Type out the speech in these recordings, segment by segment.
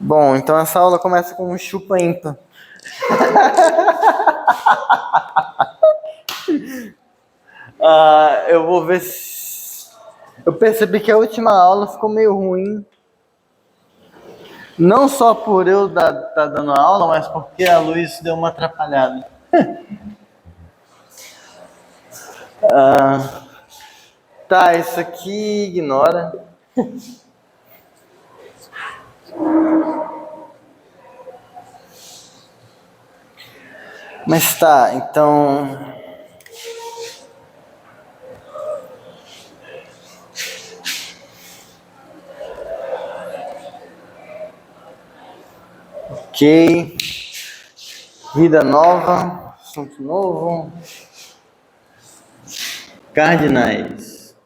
Bom, então essa aula começa com um chupa ímpar. Eu vou ver se... Eu percebi que a última aula ficou meio ruim. Não só por eu estar dando aula, mas porque a luz deu uma atrapalhada. Tá, isso aqui ignora. Mas tá, então... Ok. Vida nova, assunto novo. Cardinais.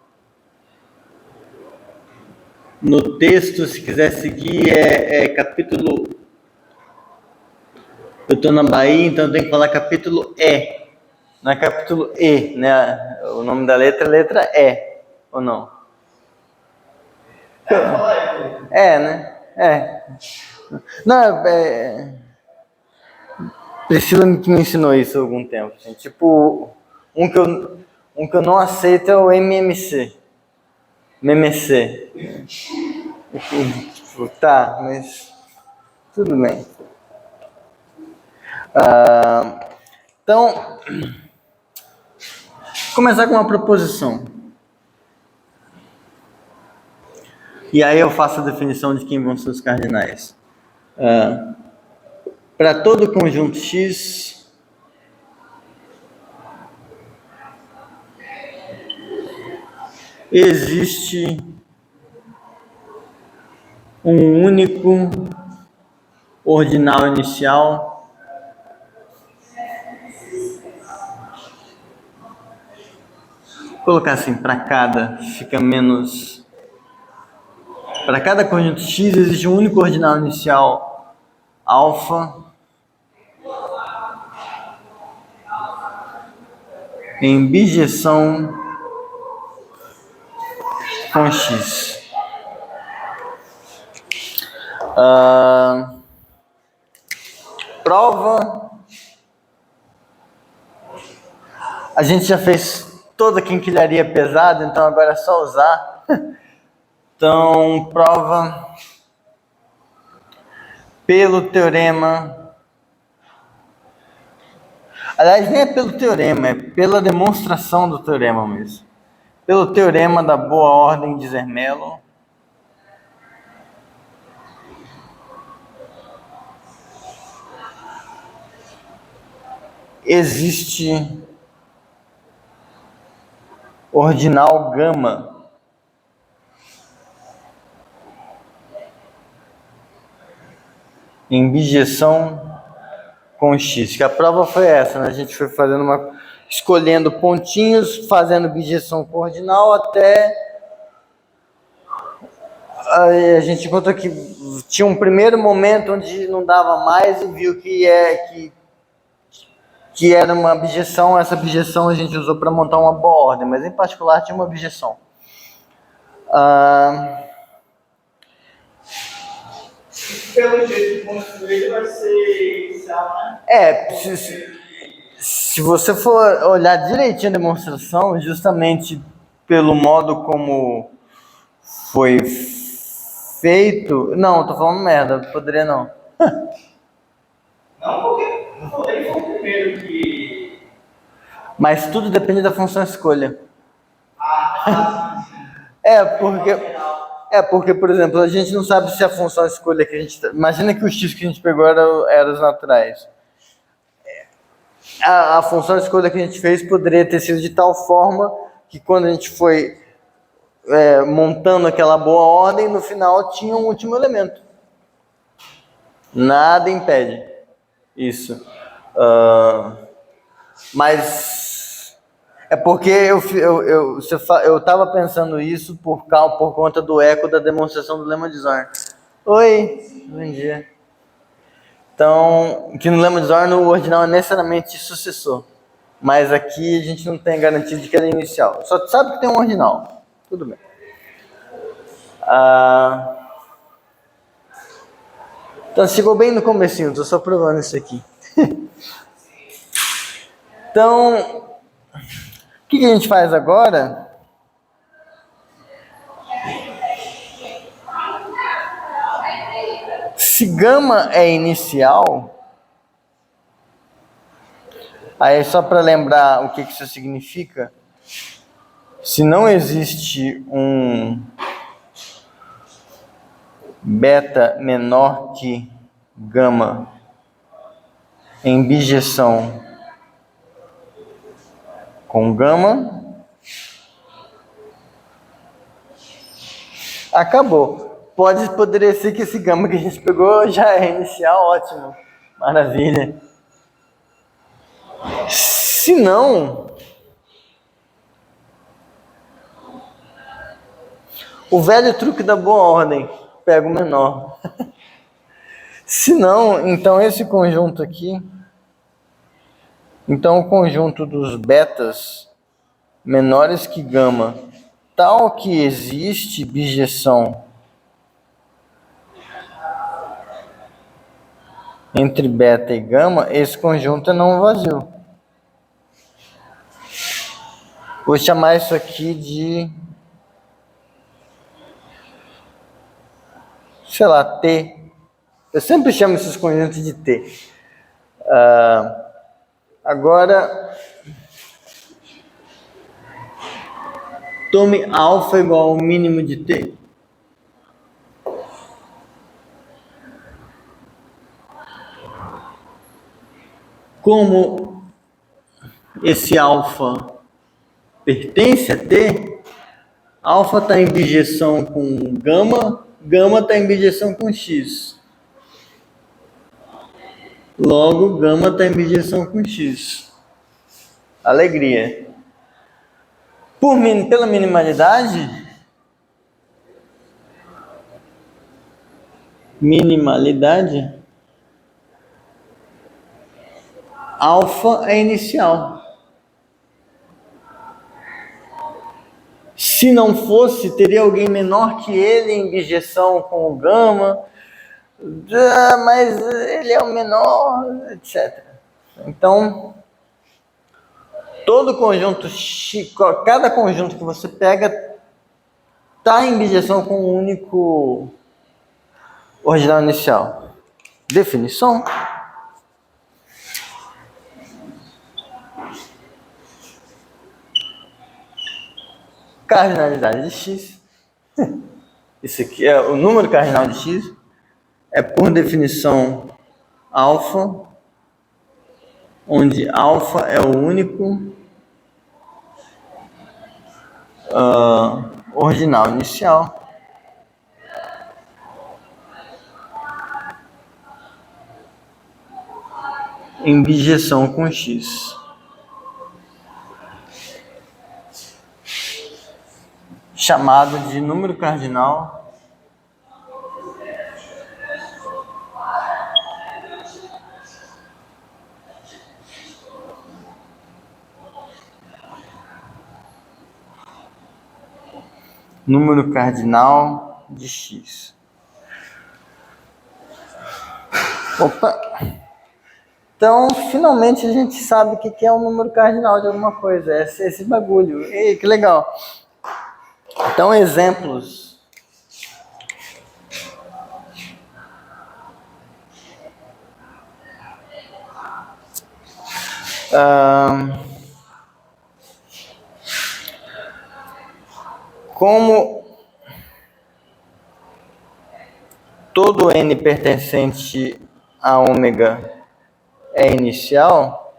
No texto, se quiser seguir, é capítulo... Eu estou na Bahia, então eu tenho que falar capítulo E. Não é capítulo E, né? O nome da letra é letra E, ou não? É, né? É. Não, Priscila me ensinou isso há algum tempo. Assim. Tipo, um que eu não aceito é o MMC. MMC. Tipo, tá, mas tudo bem. Então, começar com uma proposição. E aí eu faço a definição de quem vão ser os cardinais. Para todo conjunto X, existe um único ordinal inicial colocar assim, para cada, fica menos... Para cada conjunto X existe um único ordinal inicial alfa em bijeção com X. Prova. A gente já fez toda a quinquilharia pesada, então agora é só usar. Então, prova pelo teorema. Aliás, nem é pelo teorema, é pela demonstração do teorema mesmo. Pelo teorema da boa ordem de Zermelo. Existe ordinal gama em bijeção com X, que a prova foi essa, né? A gente foi escolhendo pontinhos, fazendo bijeção com ordinal até a gente encontrou que tinha um primeiro momento onde não dava mais e viu que era uma bijeção. Essa bijeção a gente usou para montar uma boa ordem, mas em particular tinha uma bijeção. Pelo jeito de construir, vai ser inicial, né? Se você for olhar direitinho a demonstração, justamente pelo modo como foi feito... Não, tô falando merda, poderia não. Não, porque ele foi o primeiro que... Mas tudo depende da função escolha. Porque, por exemplo, a gente não sabe se a função escolha que a gente... Imagina que o x que a gente pegou era os naturais. A função escolha que a gente fez poderia ter sido de tal forma que quando a gente foi montando aquela boa ordem, no final tinha um último elemento. Nada impede isso. Mas é porque eu estava pensando isso por conta do eco da demonstração do lema de Zorn. Oi, bom dia. Então, que no lema de Zorn o ordinal é necessariamente sucessor. Mas aqui a gente não tem garantia de que ele é inicial. Só sabe que tem um ordinal. Tudo bem. Então chegou bem no comecinho, tô só provando isso aqui. Então, o que a gente faz agora? Se gama é inicial, aí só para lembrar o que isso significa, se não existe um beta menor que gama em bijeção com gama, acabou. Poderia ser que esse gama que a gente pegou já é inicial, ótimo, maravilha. Se não, o velho truque da boa ordem, pega o menor. Se não, então esse conjunto aqui, então o conjunto dos betas menores que gama, tal que existe bijeção entre beta e gama, esse conjunto é não vazio. Vou chamar isso aqui de, sei lá, T. Eu sempre chamo esses conjuntos de T. Agora, tome alfa igual ao mínimo de T. Como esse alfa pertence a T, alfa está em bijeção com gama, gama está em bijeção com X. Logo, gama está em bijeção com X. Alegria. Pela minimalidade, alfa é inicial. Se não fosse, teria alguém menor que ele em bijeção com o gama, mas ele é o menor, etc. Então, todo conjunto, cada conjunto que você pega está em bijeção com um único ordinal inicial. Definição. Cardinalidade de x. Isso aqui é o número cardinal de x. É por definição alfa, onde alfa é o único ordinal inicial. Em bijeção com x. Chamado de número cardinal de x. Opa! Então, finalmente a gente sabe o que é um número cardinal de alguma coisa. Esse bagulho. Ei, que legal! Então, exemplos. Como todo n pertencente a ômega é inicial,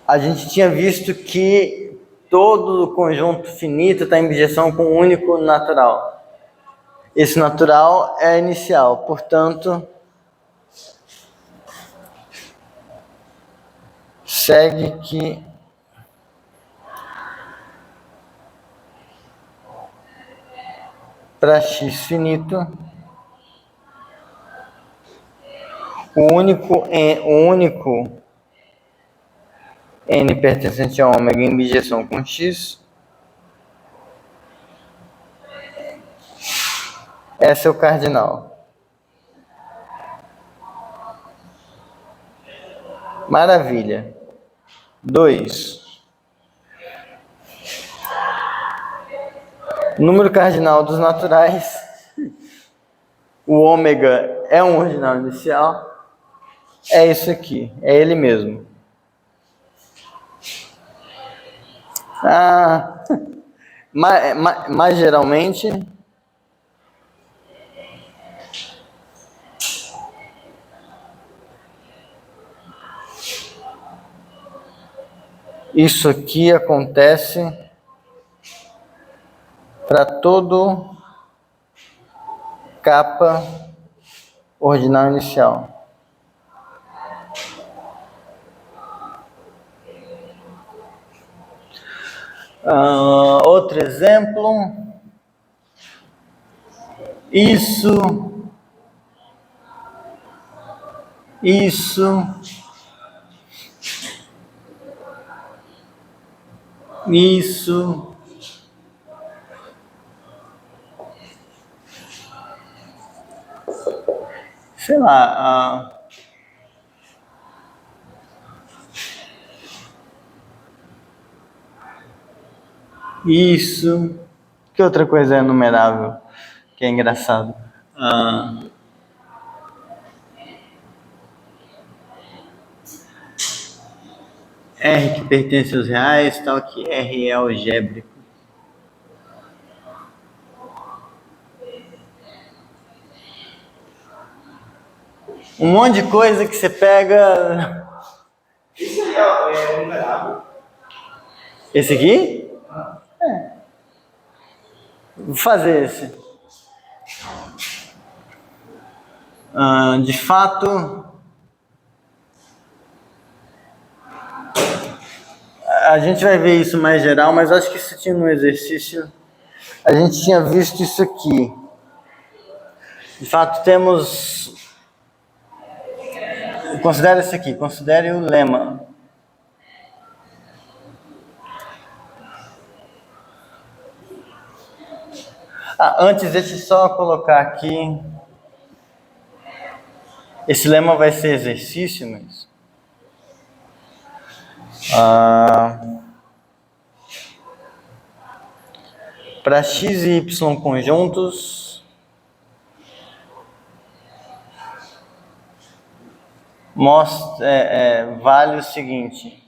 a gente tinha visto que todo o conjunto finito está em bijeção com um único natural. Esse natural é inicial, portanto, segue que para x finito, o único n pertencente a ômega em bijeção com x Essa é o cardinal. Maravilha. 2. Número cardinal dos naturais. O ômega é um ordinal inicial. É isso aqui. É ele mesmo. Mas geralmente isso aqui acontece para todo capa ordinal inicial. Outro exemplo. Isso. Sei lá. Isso. Que outra coisa é numerável? Que é engraçado. R que pertence aos reais, tal que R é algébrico. Um monte de coisa que você pega. Esse aí é numerável. Esse aqui? Vou fazer esse. De fato, a gente vai ver isso mais geral, mas acho que isso tinha no exercício. A gente tinha visto isso aqui. De fato, temos. Considere isso aqui, considere o lema. Antes, deixa eu só colocar aqui. Esse lema vai ser exercício, mas. Para x e y conjuntos, vale o seguinte.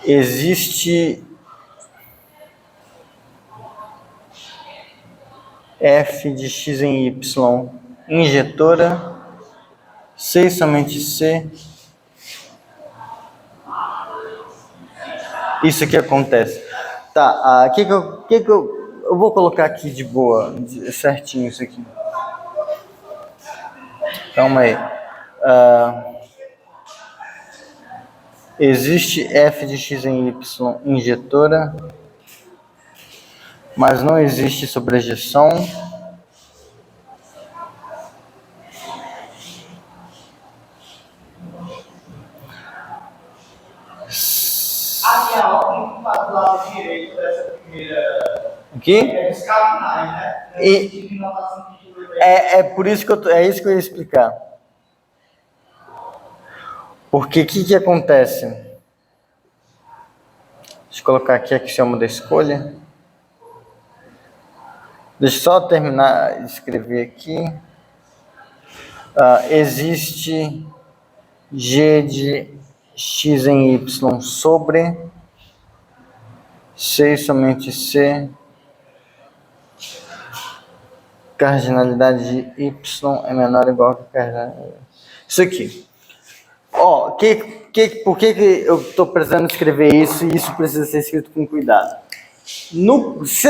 Existe f de x em y injetora, C e somente C. Isso que acontece. Tá, que eu vou colocar aqui de boa, certinho isso aqui. Calma aí. Existe f de x em y injetora, mas não existe sobrejeção. Aqui a ordem do lado direito dessa primeira. O quê? É dos cardinais, né? É por isso que é isso que eu ia explicar. Porque o que acontece? Deixa eu colocar aqui a axioma da escolha. Deixa eu só terminar de escrever aqui. Existe g de x em y sobre C e somente C. Cardinalidade de y é menor ou igual que a cardinalidade. Isso aqui. Por que eu estou precisando escrever isso e isso precisa ser escrito com cuidado? Se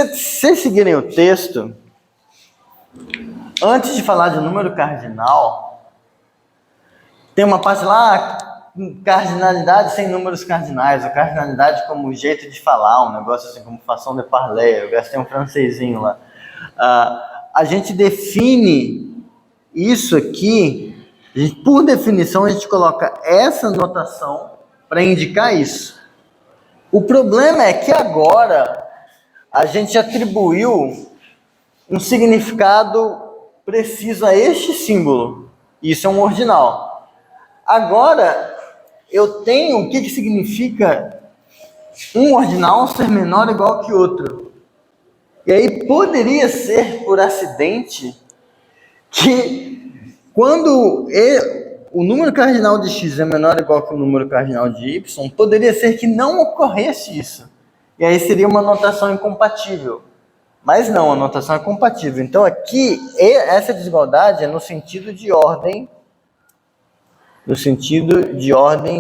vocês seguirem o texto, antes de falar de número cardinal, tem uma parte lá, cardinalidade sem números cardinais, ou cardinalidade como jeito de falar, um negócio assim como façon de parler, eu gastei um francesinho lá. A gente define isso aqui Por definição, a gente coloca essa notação para indicar isso. O problema é que agora a gente atribuiu um significado preciso a este símbolo. Isso é um ordinal. Agora, eu tenho o que significa um ordinal ser menor ou igual que outro. E aí poderia ser por acidente que quando o número cardinal de x é menor ou igual que o número cardinal de y, poderia ser que não ocorresse isso. E aí seria uma notação incompatível. Mas não, a notação é compatível. Então aqui, essa desigualdade é no sentido de ordem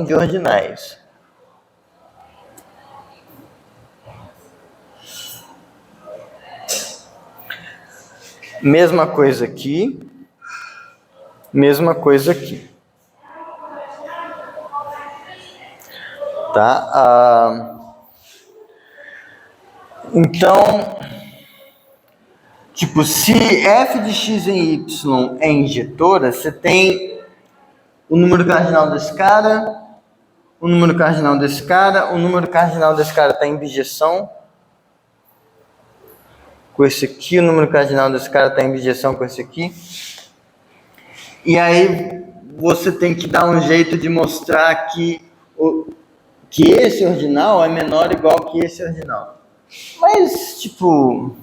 de ordinais. Mesma coisa aqui, mesma coisa aqui. Tá? Então, tipo, se f de x em y é injetora, você tem o número cardinal desse cara, o número cardinal desse cara, o número cardinal desse cara está em bijeção com esse aqui, o número cardinal desse cara está em bijeção com esse aqui. E aí você tem que dar um jeito de mostrar que esse ordinal é menor ou igual que esse ordinal. Mas, tipo...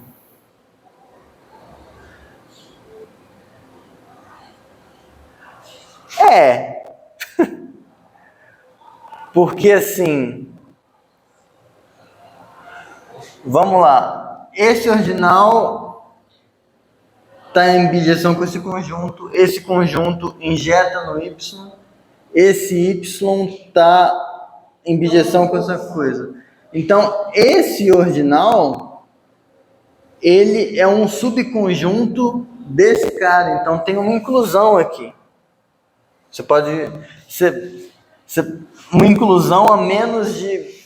Porque, assim... Vamos lá. Esse ordinal está em bijeção com esse conjunto injeta no y, esse y está em bijeção com essa coisa. Então, esse ordinal, ele é um subconjunto desse cara, então tem uma inclusão aqui. Você pode ser uma inclusão a menos de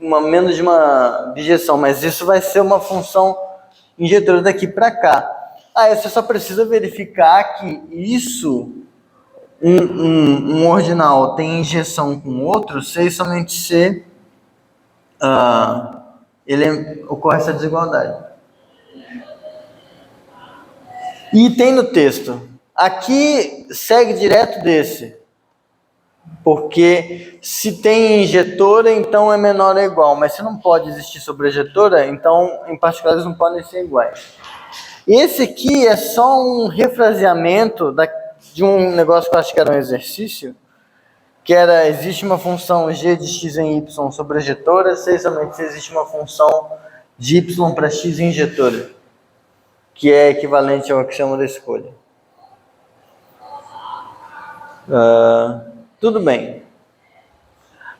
uma bijeção, mas isso vai ser uma função injetora daqui para cá. Aí você só precisa verificar que isso, um ordinal tem injeção com outro, se somente se ocorre essa desigualdade. E tem no texto. Aqui segue direto desse. Porque se tem injetora, então é menor ou igual. Mas se não pode existir sobrejetora, então, em particular, eles não podem ser iguais. Esse aqui é só um refraseamento de um negócio que eu acho que era um exercício, que era, existe uma função g de x em y sobrejetora, se existe uma função de y para x injetora, que é equivalente ao axioma da escolha. Tudo bem.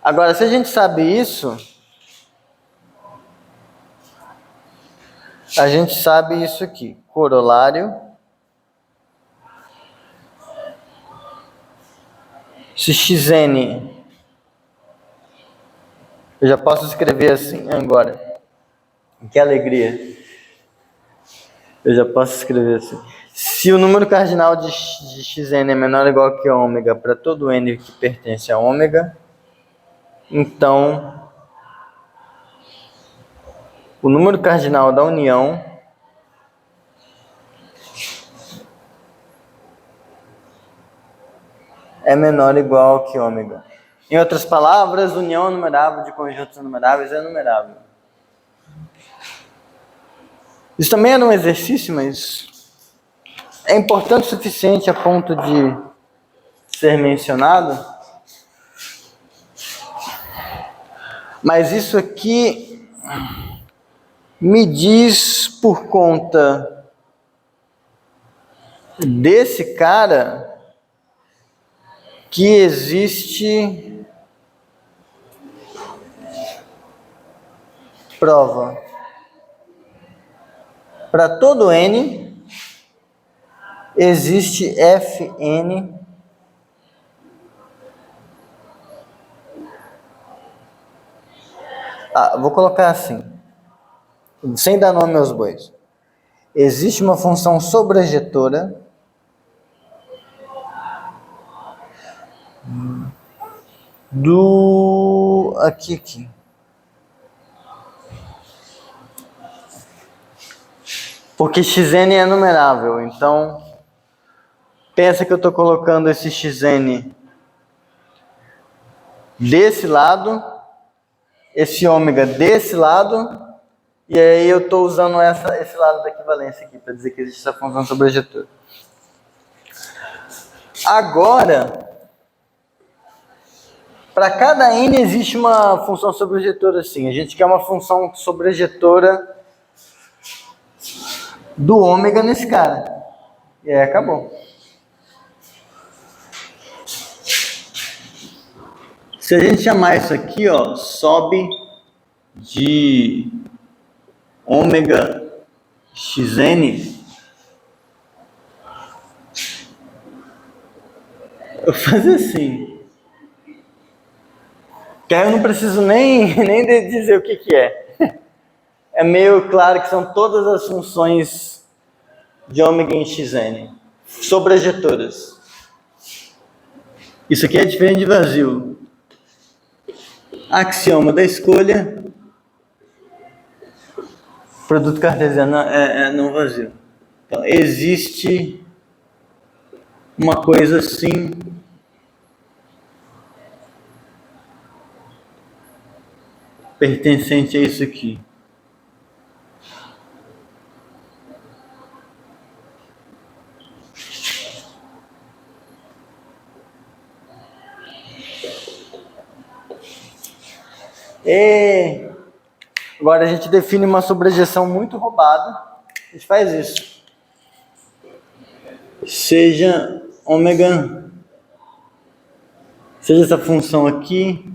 Agora, se a gente sabe isso, a gente sabe isso aqui. Corolário. Se xn... Eu já posso escrever assim agora. Que alegria. Eu já posso escrever assim. Se o número cardinal de xn é menor ou igual que ômega para todo n que pertence a ômega, então o número cardinal da união é menor ou igual que ômega. Em outras palavras, união numerável de conjuntos numeráveis é numerável. Isso também era um exercício, mas é importante o suficiente a ponto de ser mencionado. Mas isso aqui me diz, por conta desse cara, que existe prova para todo n, existe Fn vou colocar assim, sem dar nome aos bois. Existe uma função sobrejetora do... Aqui. Porque xn é numerável, então pensa que eu estou colocando esse xn desse lado, esse ômega desse lado, e aí eu estou usando esse lado da equivalência aqui para dizer que existe essa função sobrejetora. Agora, para cada n existe uma função sobrejetora assim. A gente quer uma função sobrejetora do ômega nesse cara. E aí acabou. Se a gente chamar isso aqui, ó, sobe de ômega xn, eu fazer assim. Que aí eu não preciso nem dizer o que é. É meio claro que são todas as funções de ômega em xn, sobrejetoras. Isso aqui é diferente de vazio. Axioma da escolha. Produto cartesiano é não vazio. Então, existe uma coisa assim. Pertencente a isso aqui. E agora a gente define uma sobrejeção muito roubada. A gente faz isso. Seja ômega, seja essa função aqui,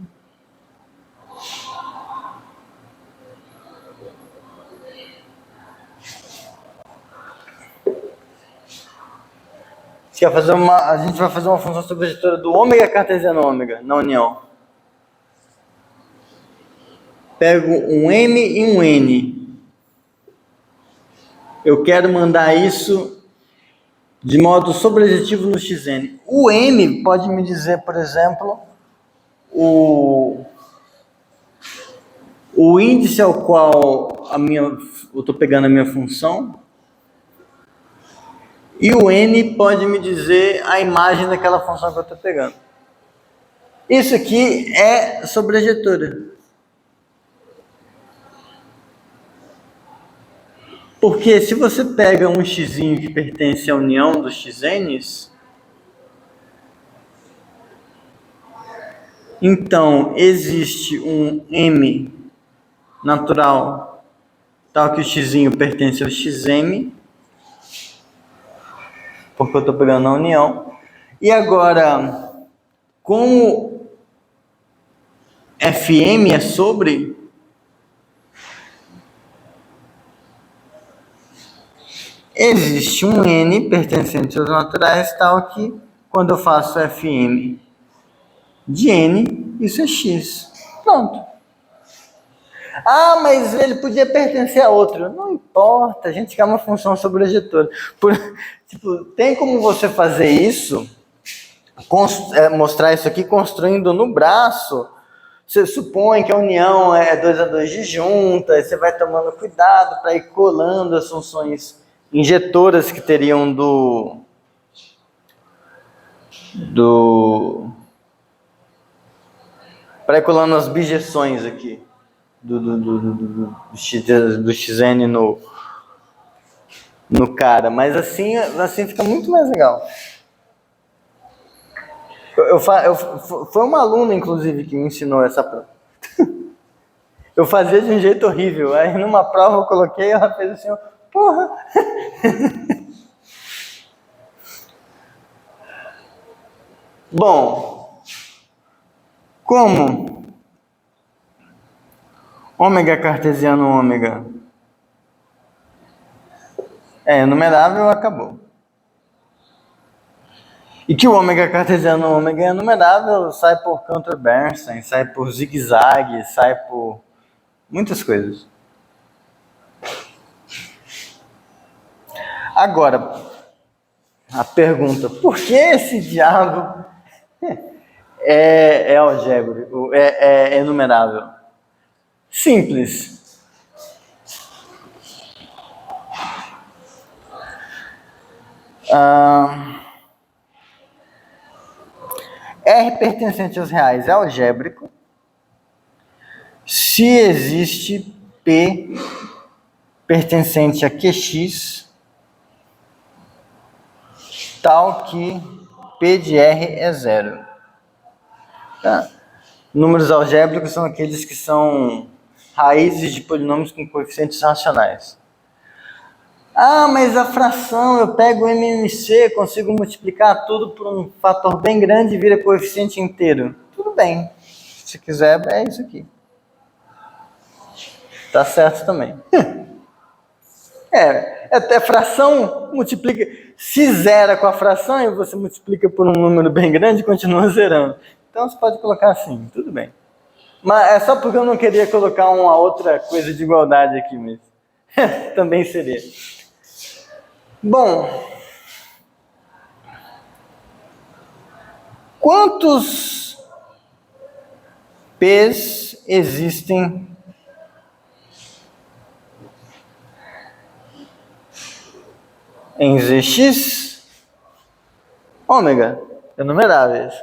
a gente vai fazer uma função sobrejetora do ômega cartesiano ômega na união. Pego um m e um n. Eu quero mandar isso de modo sobrejetivo no xn. O m pode me dizer, por exemplo, o índice ao qual eu estou pegando a minha função. E o n pode me dizer a imagem daquela função que eu estou pegando. Isso aqui é sobrejetora. Porque se você pega um x que pertence à união dos xn's, então existe um m natural tal que o x pertence ao xm, porque eu estou pegando a união. E agora, como Fm é sobre, existe um n pertencente aos naturais tal que, quando eu faço Fm de n, isso é x. Pronto. Ah, mas ele podia pertencer a outro. Não importa, a gente quer uma função sobrejetora. Tem como você fazer isso, mostrar isso aqui construindo no braço. Você supõe que a união é 2 a 2 disjunta, você vai tomando cuidado para ir colando as funções injetoras que teriam para ir colando as bijeções aqui do xn no cara, mas assim fica muito mais legal. Foi uma aluna, inclusive, que me ensinou essa prova. Eu fazia de um jeito horrível, aí numa prova eu coloquei, ela fez assim, porra! Bom, como ômega cartesiano ômega é enumerável, acabou. E que o ômega cartesiano ômega é enumerável, sai por Cantor-Bernstein, sai por zigue-zague, sai por muitas coisas. Agora, a pergunta, por que esse diabo é algébrico, é enumerável. Simples. R pertencente aos reais é algébrico se existe P pertencente a QX tal que P de R é zero. Tá? Números algébricos são aqueles que são raízes de polinômios com coeficientes racionais. Ah, mas a fração, eu pego o MMC, consigo multiplicar tudo por um fator bem grande e vira coeficiente inteiro. Tudo bem. Se quiser, é isso aqui. Tá certo também. Até fração multiplica. Se zera com a fração e você multiplica por um número bem grande, continua zerando. Então você pode colocar assim, tudo bem. Mas é só porque eu não queria colocar uma outra coisa de igualdade aqui mesmo. Também seria. Bom, quantos P's existem em ZX? Ômega, enumeráveis.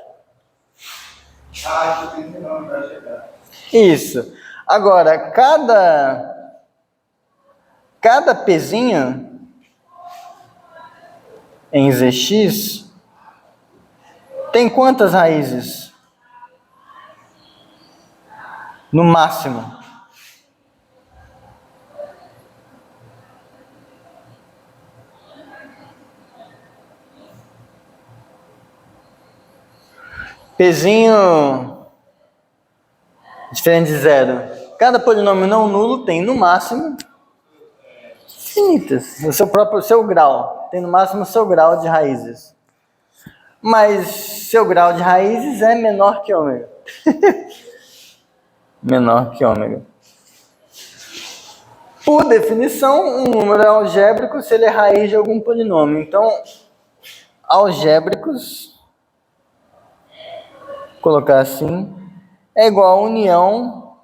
Ah, acho que tem nome para chegar. Isso. Agora, cada Pzinho em ZX tem quantas raízes? No máximo. Pzinho diferente de zero. Cada polinômio não nulo tem no máximo infinitas. O seu grau. Tem no máximo o seu grau de raízes. Mas seu grau de raízes é menor que ômega. Menor que ômega. Por definição, um número é algébrico se ele é raiz de algum polinômio. Então, algébricos, vou colocar assim, é igual a união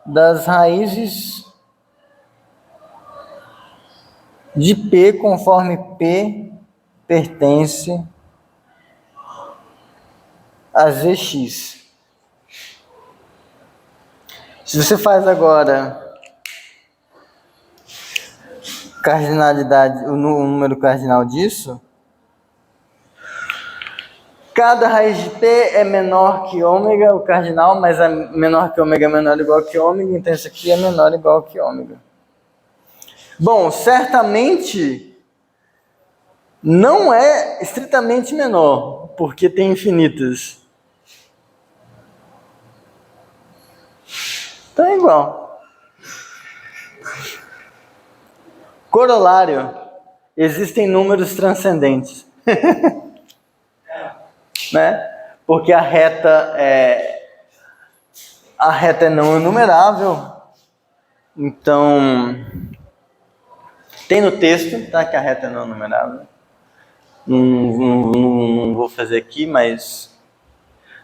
das raízes de P conforme P pertence a ZX. Se você faz agora cardinalidade, o número cardinal disso, cada raiz de P é menor que ômega, o cardinal, mas é menor que ômega é menor ou igual que ômega, então isso aqui é menor ou igual que ômega. Bom, certamente não é estritamente menor, porque tem infinitas. Então é igual. Corolário. Existem números transcendentes. Né? Porque a reta é não enumerável. Então, tem no texto, tá? Que a reta é não enumerável. Não vou fazer aqui, mas...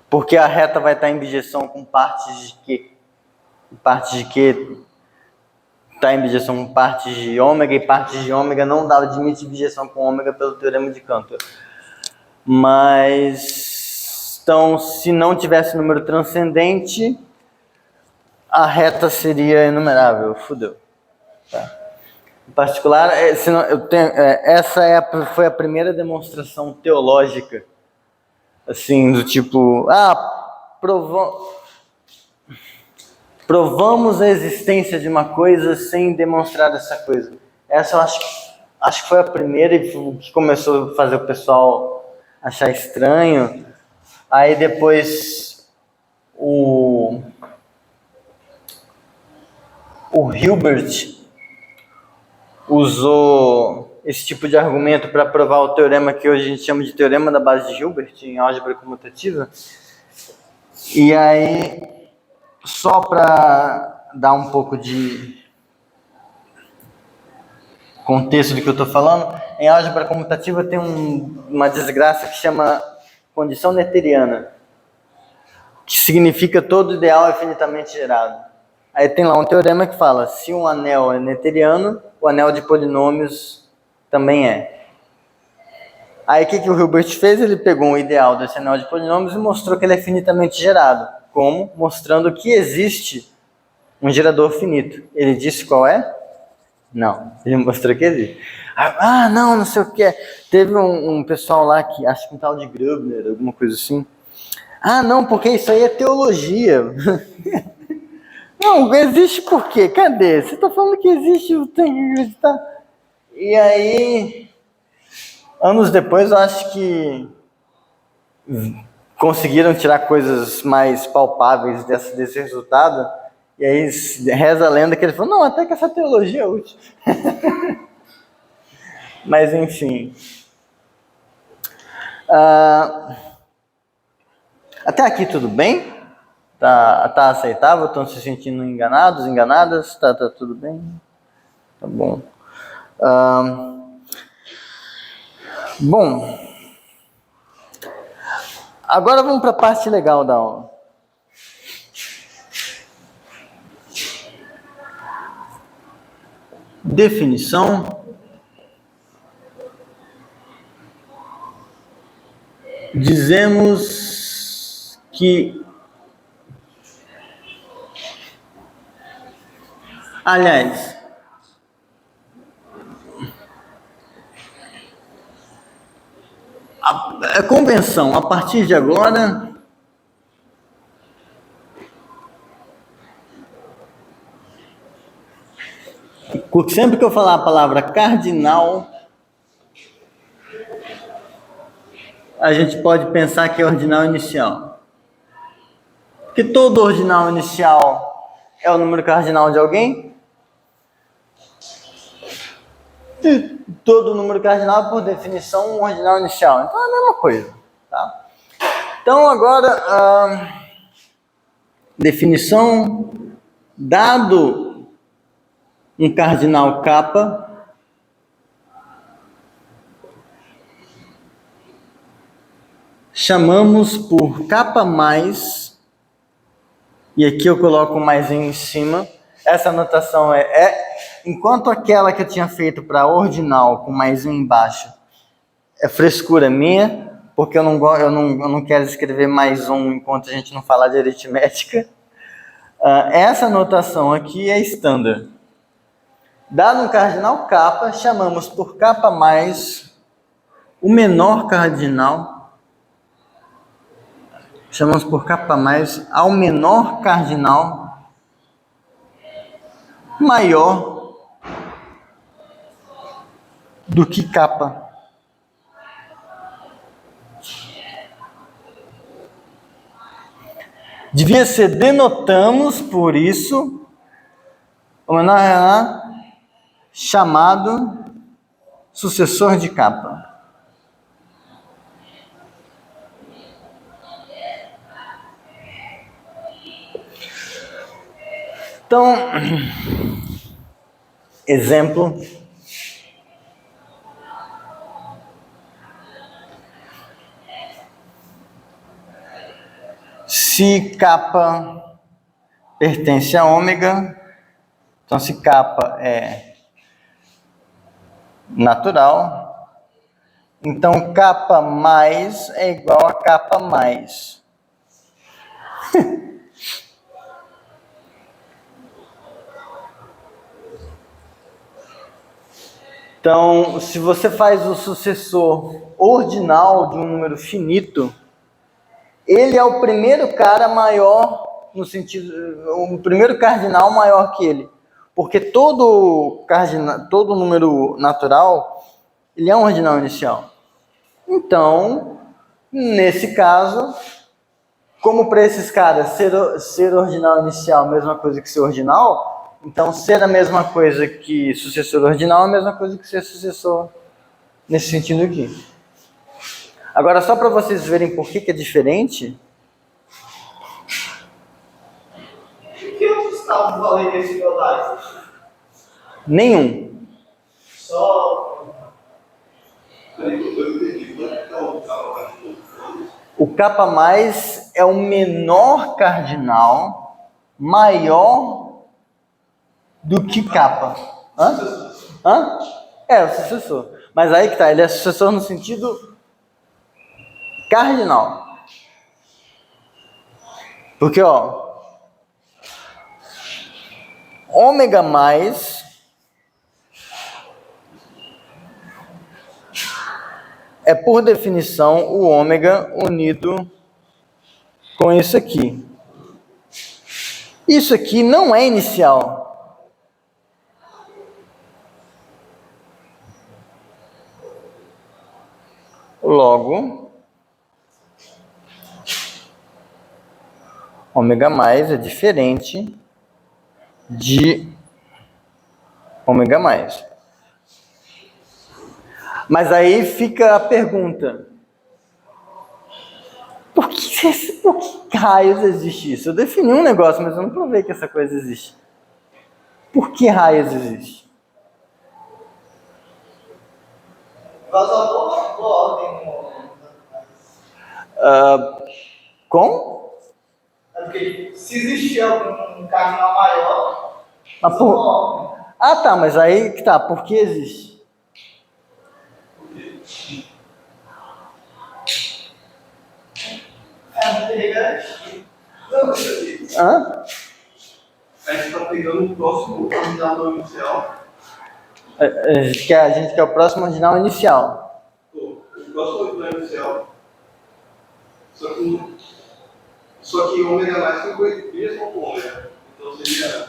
Porque a reta vai estar em bijeção com partes de Q. Partes de Q está em bijeção com partes de ômega, e partes de ômega não dá limite de bijeção com ômega pelo teorema de Cantor. Mas, então, se não tivesse número transcendente, a reta seria enumerável. Fudeu. Tá? Em particular, essa foi a primeira demonstração teológica, assim, do tipo, provamos a existência de uma coisa sem demonstrar essa coisa. Essa eu acho que foi a primeira que começou a fazer o pessoal achar estranho. Aí depois o Hilbert usou esse tipo de argumento para provar o teorema que hoje a gente chama de teorema da base de Hilbert em álgebra comutativa. E aí, só para dar um pouco de contexto do que eu estou falando, em álgebra comutativa tem uma desgraça que chama condição noetheriana. que significa todo ideal é finitamente gerado. Aí tem lá um teorema que fala, se um anel é noetheriano, o anel de polinômios também é. Aí o que o Hilbert fez? Ele pegou um ideal desse anel de polinômios e mostrou que ele é finitamente gerado. Como? Mostrando que existe um gerador finito. Ele disse qual é? Não. Ele mostrou que existe. Não sei o que. Teve um pessoal lá que, acho que um tal de Grubner, alguma coisa assim. Não, porque isso aí é teologia. Não, existe por quê? Cadê? Você está falando que existe, eu tenho que acreditar. E aí, anos depois, eu acho que conseguiram tirar coisas mais palpáveis desse resultado. E aí reza a lenda que ele falou, não, até que essa teologia é útil. Mas enfim. Até aqui tudo bem? Tá aceitável? Estão se sentindo enganados, enganadas? Tá tudo bem? Tá bom. Bom, agora vamos para a parte legal da aula. Definição. Dizemos que, aliás, a convenção, a partir de agora, sempre que eu falar a palavra cardinal, a gente pode pensar que é ordinal inicial. Porque todo ordinal inicial é o número cardinal de alguém. E todo número cardinal é, por definição, um ordinal inicial. Então é a mesma coisa. Tá? Então agora, definição, dado um cardinal kappa, chamamos por kappa mais, e aqui eu coloco um mais em cima. Essa notação enquanto aquela que eu tinha feito para ordinal com mais um embaixo é frescura minha, porque eu não quero escrever mais um enquanto a gente não falar de aritmética. Essa notação aqui é standard. Dado um cardinal kappa, chamamos por kappa mais o menor cardinal. Chamamos por kappa mais ao menor cardinal maior do que kappa. Devia ser denotamos, por isso, o menor chamado sucessor de kappa. Então, exemplo. Se kappa pertence a ômega, então se kappa é natural, então kappa mais é igual a kappa mais. Então, se você faz o sucessor ordinal de um número finito, ele é o primeiro cara maior, no sentido, o primeiro cardinal maior que ele. Porque todo número natural, ele é um ordinal inicial. Então, nesse caso, como para esses caras ser ordinal inicial é a mesma coisa que ser ordinal, então ser a mesma coisa que sucessor ordinal é a mesma coisa que ser sucessor nesse sentido aqui. Agora, só para vocês verem por que é diferente. O que eu estava falando desse igualdade? Nenhum. Só. O kappa mais é o menor cardinal maior do que kappa. Hã? É, o sucessor. Mas aí que tá, ele é sucessor no sentido cardinal. Porque, ó, ômega mais é, por definição, o ômega unido com isso aqui. Isso aqui não é inicial. Logo, ômega mais é diferente de ômega mais. Mas aí fica a pergunta: por que raios existe isso? Eu defini um negócio, mas eu não provei que essa coisa existe. Por que raios existe? Vazador ou ordem? Como? É porque se existir algum cardinal maior, Ah, tá, mas aí que tá, por que existe? é muito garantia. Não, Hã? a gente está pegando o próximo cardinal inicial. A gente quer o próximo ordinal inicial. O próximo ordinal inicial. Só que ômega mais ficou mesmo com ômega. Então seria.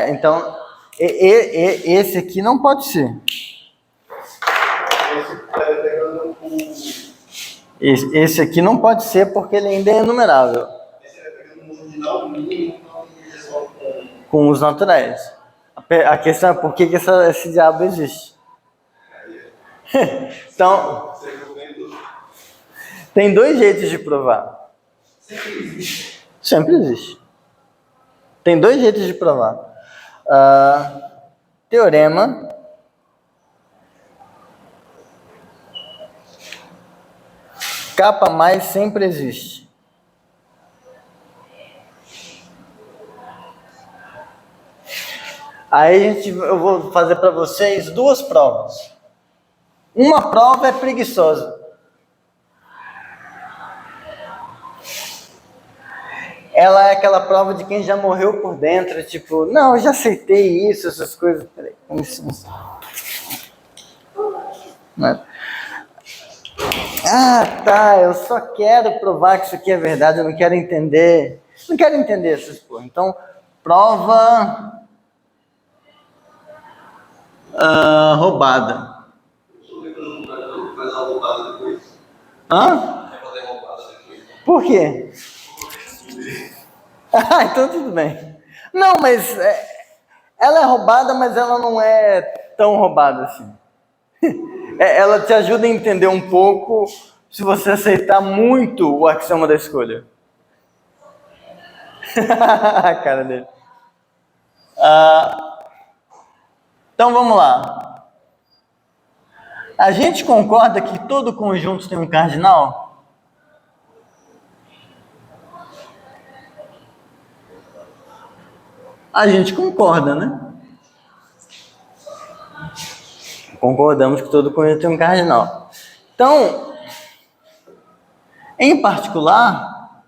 Então, esse aqui não pode ser. Esse aqui não pode ser porque ele ainda é enumerável. Esse vai pegando um ordinal mínimo com os naturais. A questão é por que esse diabo existe. Então, tem dois jeitos de provar. Sempre existe. Tem dois jeitos de provar. Teorema. Kappa mais sempre existe. Aí eu vou fazer para vocês duas provas. Uma prova é preguiçosa. Ela é aquela prova de quem já morreu por dentro, tipo, não, eu já aceitei isso, essas coisas. Peraí, com licença. Ah, tá, eu só quero provar que isso aqui é verdade, eu não quero entender. Não quero entender essas coisas. Então, prova roubada. Hã? Por quê? Ah, então tudo bem. Não, mas ela é roubada, mas ela não é tão roubada assim. Ela te ajuda a entender um pouco se você aceitar muito o axioma da escolha. A cara dele. Então vamos lá. A gente concorda que todo conjunto tem um cardinal? A gente concorda, né? Concordamos que todo conjunto tem um cardinal. Então, em particular,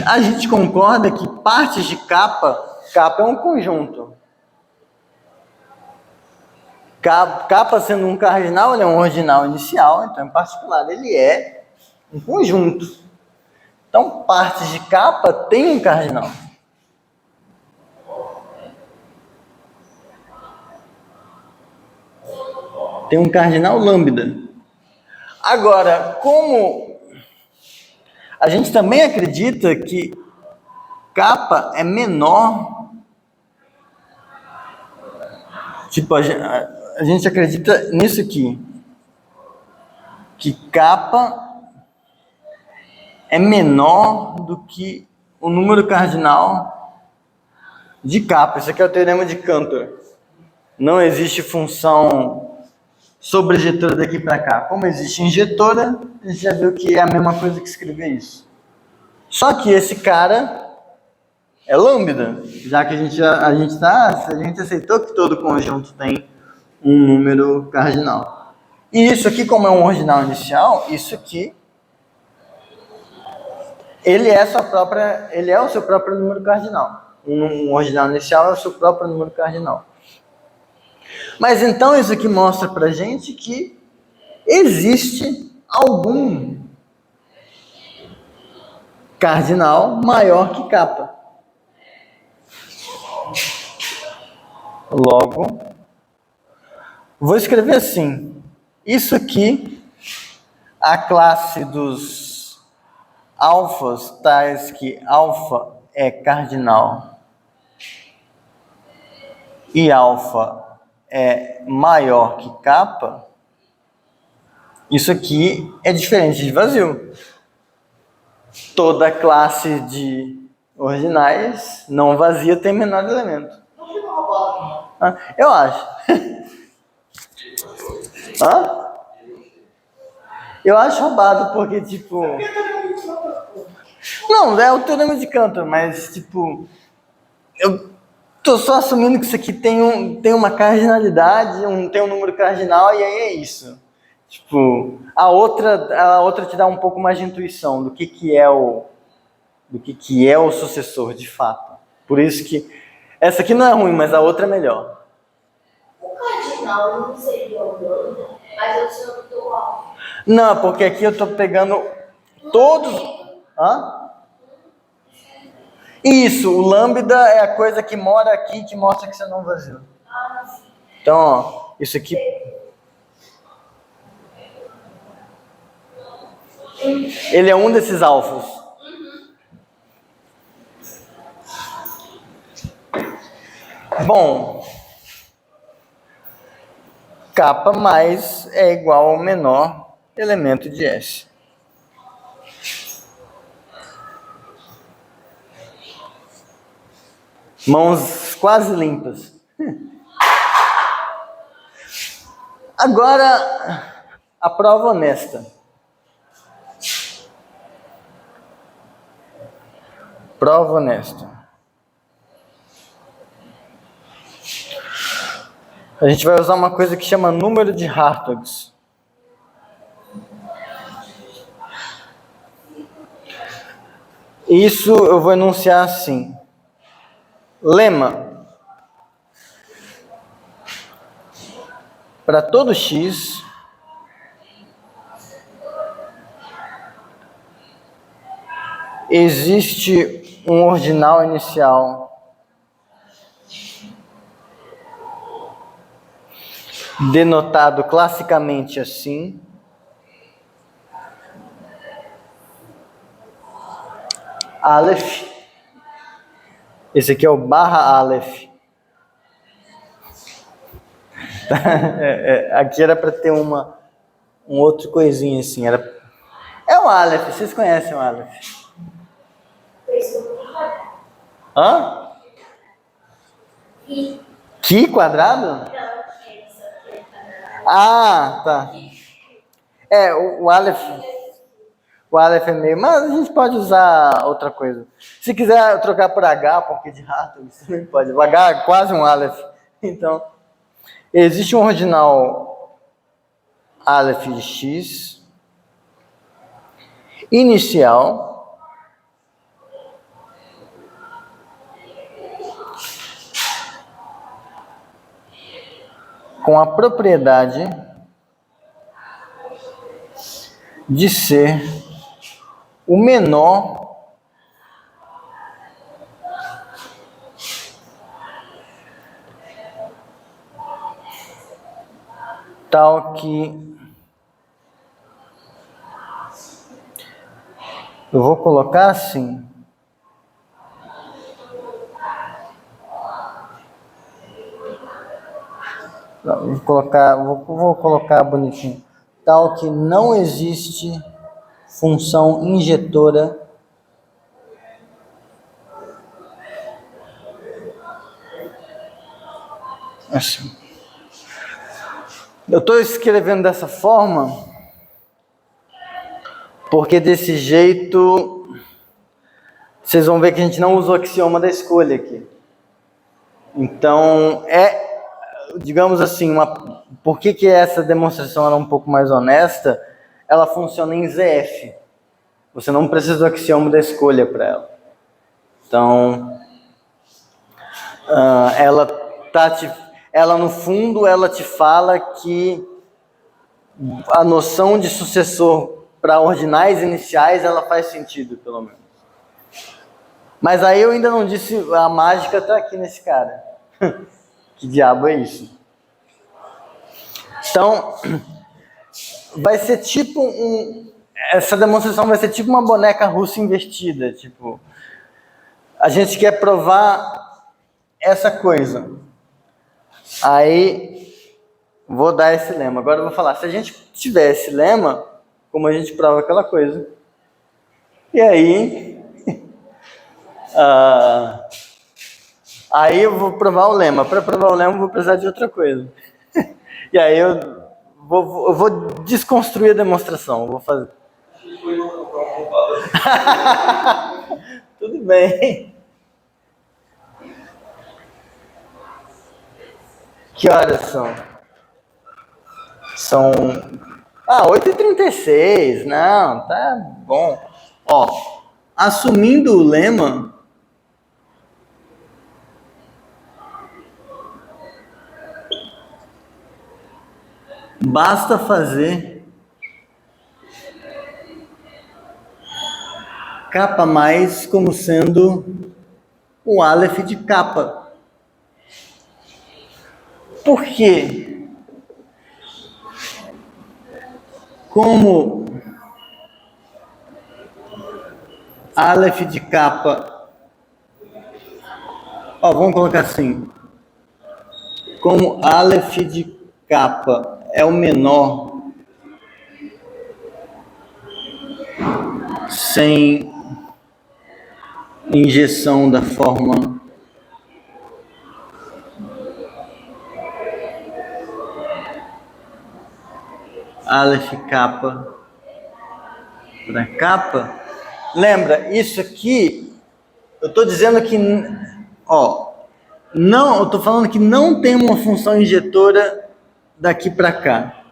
a gente concorda que partes de kappa é um conjunto. Kappa sendo um cardinal, ele é um ordinal inicial, então em particular ele é um conjunto. Então, partes de kappa tem um cardinal. Tem um cardinal lambda. Agora, como a gente também acredita que kappa é menor, tipo, a gente acredita nisso aqui, que kappa é menor do que o número cardinal de kappa. Isso aqui é o teorema de Cantor. Não existe função sobrejetora daqui para cá. Como existe injetora, a gente já viu que é a mesma coisa que escrever isso. Só que esse cara é lambda, já que a gente aceitou que todo conjunto tem um número cardinal. E isso aqui, como é um ordinal inicial, isso aqui ele é o seu próprio número cardinal. Um ordinal inicial é o seu próprio número cardinal. Mas então isso aqui mostra pra gente que existe algum cardinal maior que kappa. Logo, vou escrever assim. Isso aqui, a classe dos alfas, tais que alfa é cardinal e alfa é maior que kappa, isso aqui é diferente de vazio. Toda classe de ordinais não vazia tem menor elemento. Não fica roubado, não. Ah, eu acho. Hã? Eu acho roubado porque, tipo... Não, é o teorema de Cantor, mas, tipo... Eu tô só assumindo que isso aqui tem uma cardinalidade, tem um número cardinal, e aí é isso. Tipo, a outra te dá um pouco mais de intuição do que é o sucessor, de fato. Por isso que essa aqui não é ruim, mas a outra é melhor. O cardinal não seria o lambda, mas eu sou do alfa. Não, porque aqui eu tô pegando todos... Hã? Isso, o lambda é a coisa que mora aqui, que mostra que você não vazio. Ah, sim. Então, ó, isso aqui... Ele é um desses alfas. Bom, kappa mais é igual ao menor elemento de S. Mãos quase limpas. Agora, a prova honesta. Prova honesta. A gente vai usar uma coisa que chama número de Hartogs. Isso eu vou enunciar assim. Lema. Para todo x, existe um ordinal inicial denotado classicamente assim. Aleph. Esse aqui é o barra Aleph. Aqui era para ter um outro coisinha assim. É o Aleph, vocês conhecem o Aleph? Hã? Que quadrado? Ah, tá. O Aleph. O Aleph é meio... Mas a gente pode usar outra coisa. Se quiser trocar por H, porque de rato, você também pode. O H é quase um Aleph. Então, existe um ordinal Aleph de x inicial com a propriedade de ser o menor tal que eu vou colocar assim. Não, vou colocar bonitinho. Tal que não existe função injetora assim. Eu estou escrevendo dessa forma porque desse jeito vocês vão ver que a gente não usa o axioma da escolha aqui. Então, digamos assim, por que essa demonstração era um pouco mais honesta? Ela funciona em ZF. Você não precisa do axioma da escolha para ela. Então, ela no fundo, ela te fala que a noção de sucessor para ordinais iniciais, ela faz sentido, pelo menos. Mas aí eu ainda não disse, a mágica está aqui nesse cara. Que diabo é isso? Então, vai ser tipo essa demonstração vai ser tipo uma boneca russa invertida. Tipo, a gente quer provar essa coisa. Aí, vou dar esse lema. Agora eu vou falar, se a gente tiver esse lema, como a gente prova aquela coisa? E aí... aí eu vou provar o lema. Para provar o lema, eu vou precisar de outra coisa. E aí eu vou desconstruir a demonstração. Eu vou fazer. Tudo bem. Que horas são? São 8h36. Não, tá bom. Ó, assumindo o lema, basta fazer capa mais como sendo o Aleph de capa. Por quê? Como Aleph de capa, vamos colocar assim, como Aleph de capa é o menor sem injeção da forma Aleph capa para capa. Lembra, isso aqui, eu estou dizendo que, não, eu estou falando que não tem uma função injetora daqui para cá.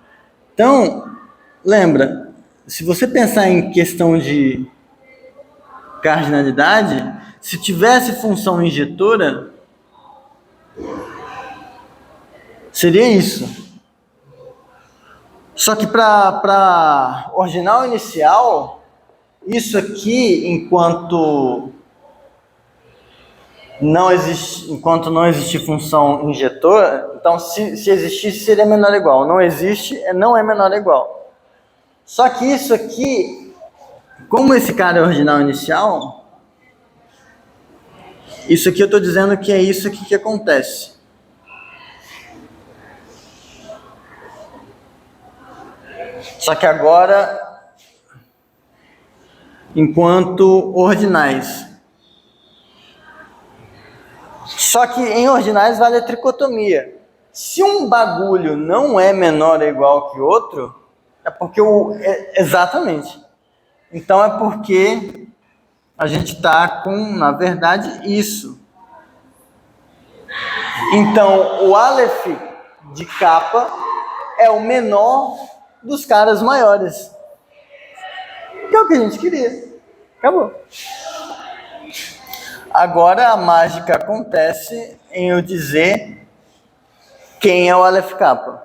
Então, lembra, se você pensar em questão de cardinalidade, se tivesse função injetora, seria isso. Só que para ordinal inicial, isso aqui, enquanto não existe função injetora, então se existisse seria menor ou igual. Não existe, não é menor ou igual. Só que isso aqui, como esse cara é ordinal inicial, isso aqui eu estou dizendo que é isso aqui que acontece. Só que agora, enquanto ordinais. Só que em ordinais vale a tricotomia. Se um bagulho não é menor ou igual que outro, é porque exatamente. Então é porque a gente está com, na verdade, isso. Então o Aleph de capa é o menor dos caras maiores. Que é o que a gente queria. Acabou. Agora a mágica acontece em eu dizer quem é o Aleph capa.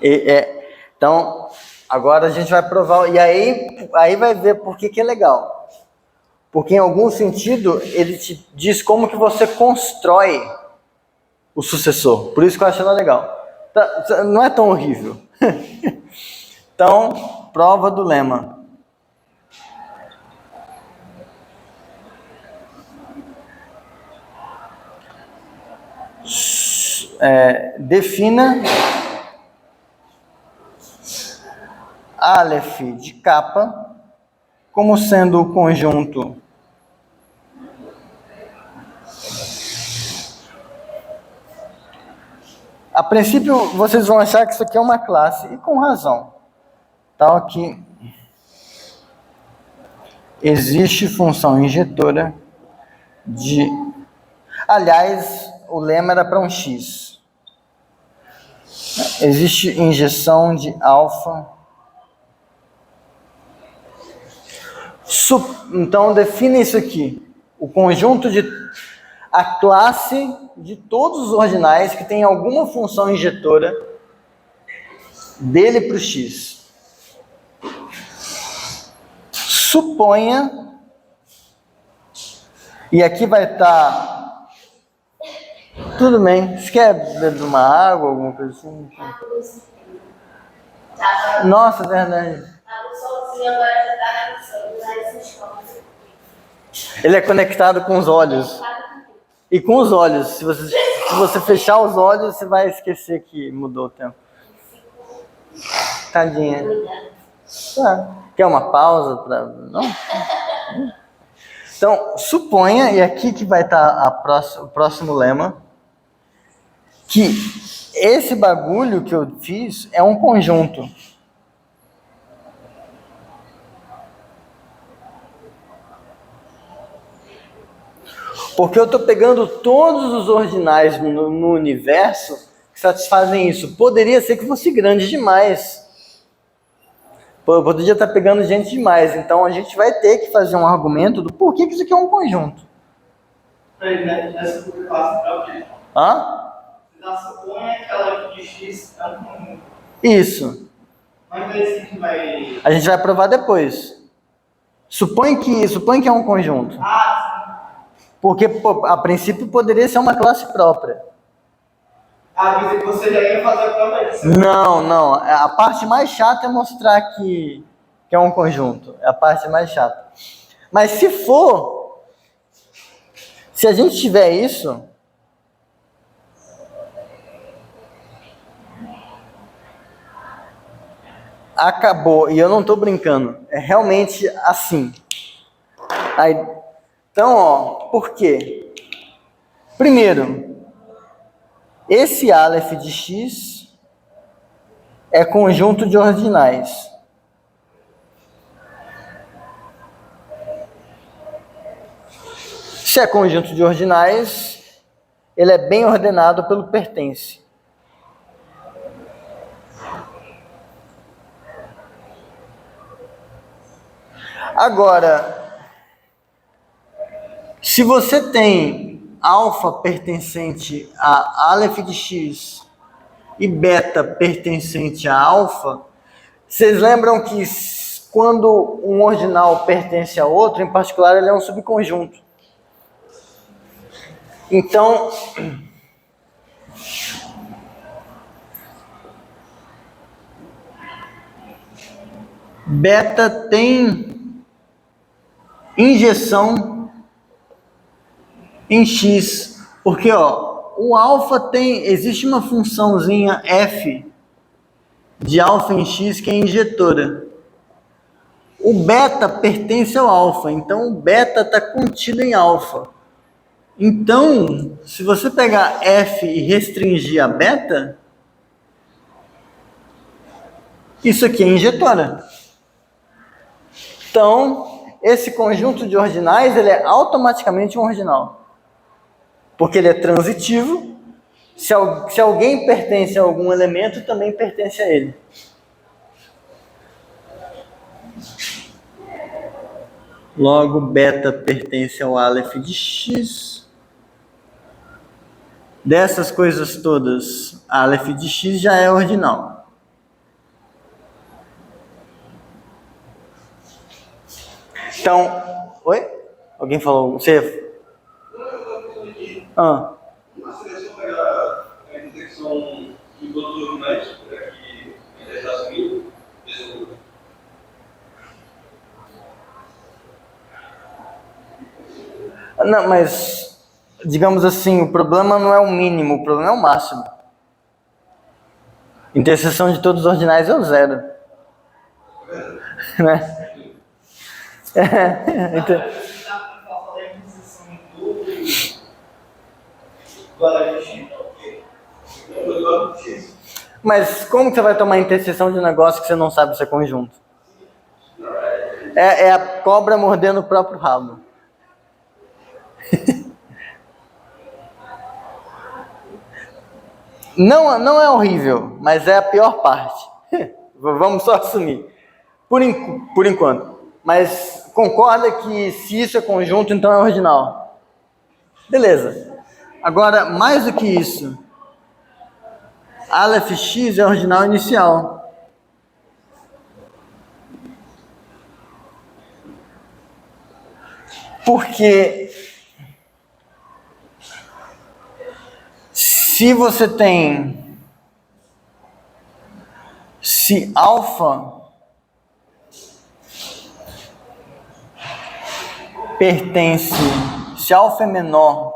Então, agora a gente vai provar. E aí vai ver por que é legal. Porque em algum sentido ele te diz como que você constrói o sucessor. Por isso que eu acho ela legal. Não é tão horrível. Então, prova do lema. Defina Aleph de capa como sendo o conjunto A princípio, vocês vão achar que isso aqui é uma classe, e com razão. Então, aqui existe função injetora de... Aliás, o lema era para um X. Existe injeção de alfa. Então, define isso aqui. O conjunto de... A classe de todos os ordinais que tem alguma função injetora dele para o X. Suponha, e aqui vai estar, tudo bem, você quer beber uma água, alguma coisa assim? Nossa, verdade. Ele é conectado com os olhos. E com os olhos, se você fechar os olhos, você vai esquecer que mudou o tempo. Tadinha. Quer uma pausa? Não? Então, suponha, e aqui que vai estar o próximo lema, que esse bagulho que eu fiz é um conjunto. Porque eu estou pegando todos os ordinais no universo que satisfazem isso. Poderia ser que fosse grande demais. Eu poderia estar pegando gente demais. Então a gente vai ter que fazer um argumento do porquê que isso aqui é um conjunto. Nessa classe própria. Hã? Você já supõe que ela de X é um conjunto. Isso. Mas é isso que vai... A gente vai provar depois. Supõe que é um conjunto. Ah, sim. Porque, a princípio, poderia ser uma classe própria. Ah, você já ia fazer a prova disso. Não. A parte mais chata é mostrar que é um conjunto. É a parte mais chata. Mas se a gente tiver isso, acabou. E eu não estou brincando. É realmente assim. Então, por quê? Primeiro, esse Aleph de X é conjunto de ordinais. Se é conjunto de ordinais, ele é bem ordenado pelo pertence. Agora, se você tem alfa pertencente a Aleph de X e beta pertencente a alfa, vocês lembram que quando um ordinal pertence a outro, em particular, ele é um subconjunto. Então, beta tem injeção em X, porque o alfa existe uma funçãozinha f de alfa em X que é injetora. O beta pertence ao alfa, então o beta está contido em alfa. Então, se você pegar f e restringir a beta, isso aqui é injetora. Então, esse conjunto de ordinais, ele é automaticamente um ordinal. Porque ele é transitivo. Se alguém pertence a algum elemento, também pertence a ele. Logo, beta pertence ao Aleph de X. Dessas coisas todas, Aleph de X já é ordinal. Então, oi? Alguém falou? Você... Mas seria só pegar a intersecção de todos os ordinais, para que interessasse mim, Não, mas, digamos assim, o problema não é o mínimo, o problema é o máximo. Interseção de todos os ordinais é o zero. Né? Então... estou do lado do X. Mas como que você vai tomar a interseção de um negócio que você não sabe se é conjunto? É a cobra mordendo o próprio rabo. Não é horrível, mas é a pior parte. Vamos só assumir. Por enquanto. Mas concorda que se isso é conjunto, então é ordinal. Beleza. Agora, mais do que isso, Aleph X é ordinal inicial. Porque se você tem, se alfa pertence, se alfa é menor,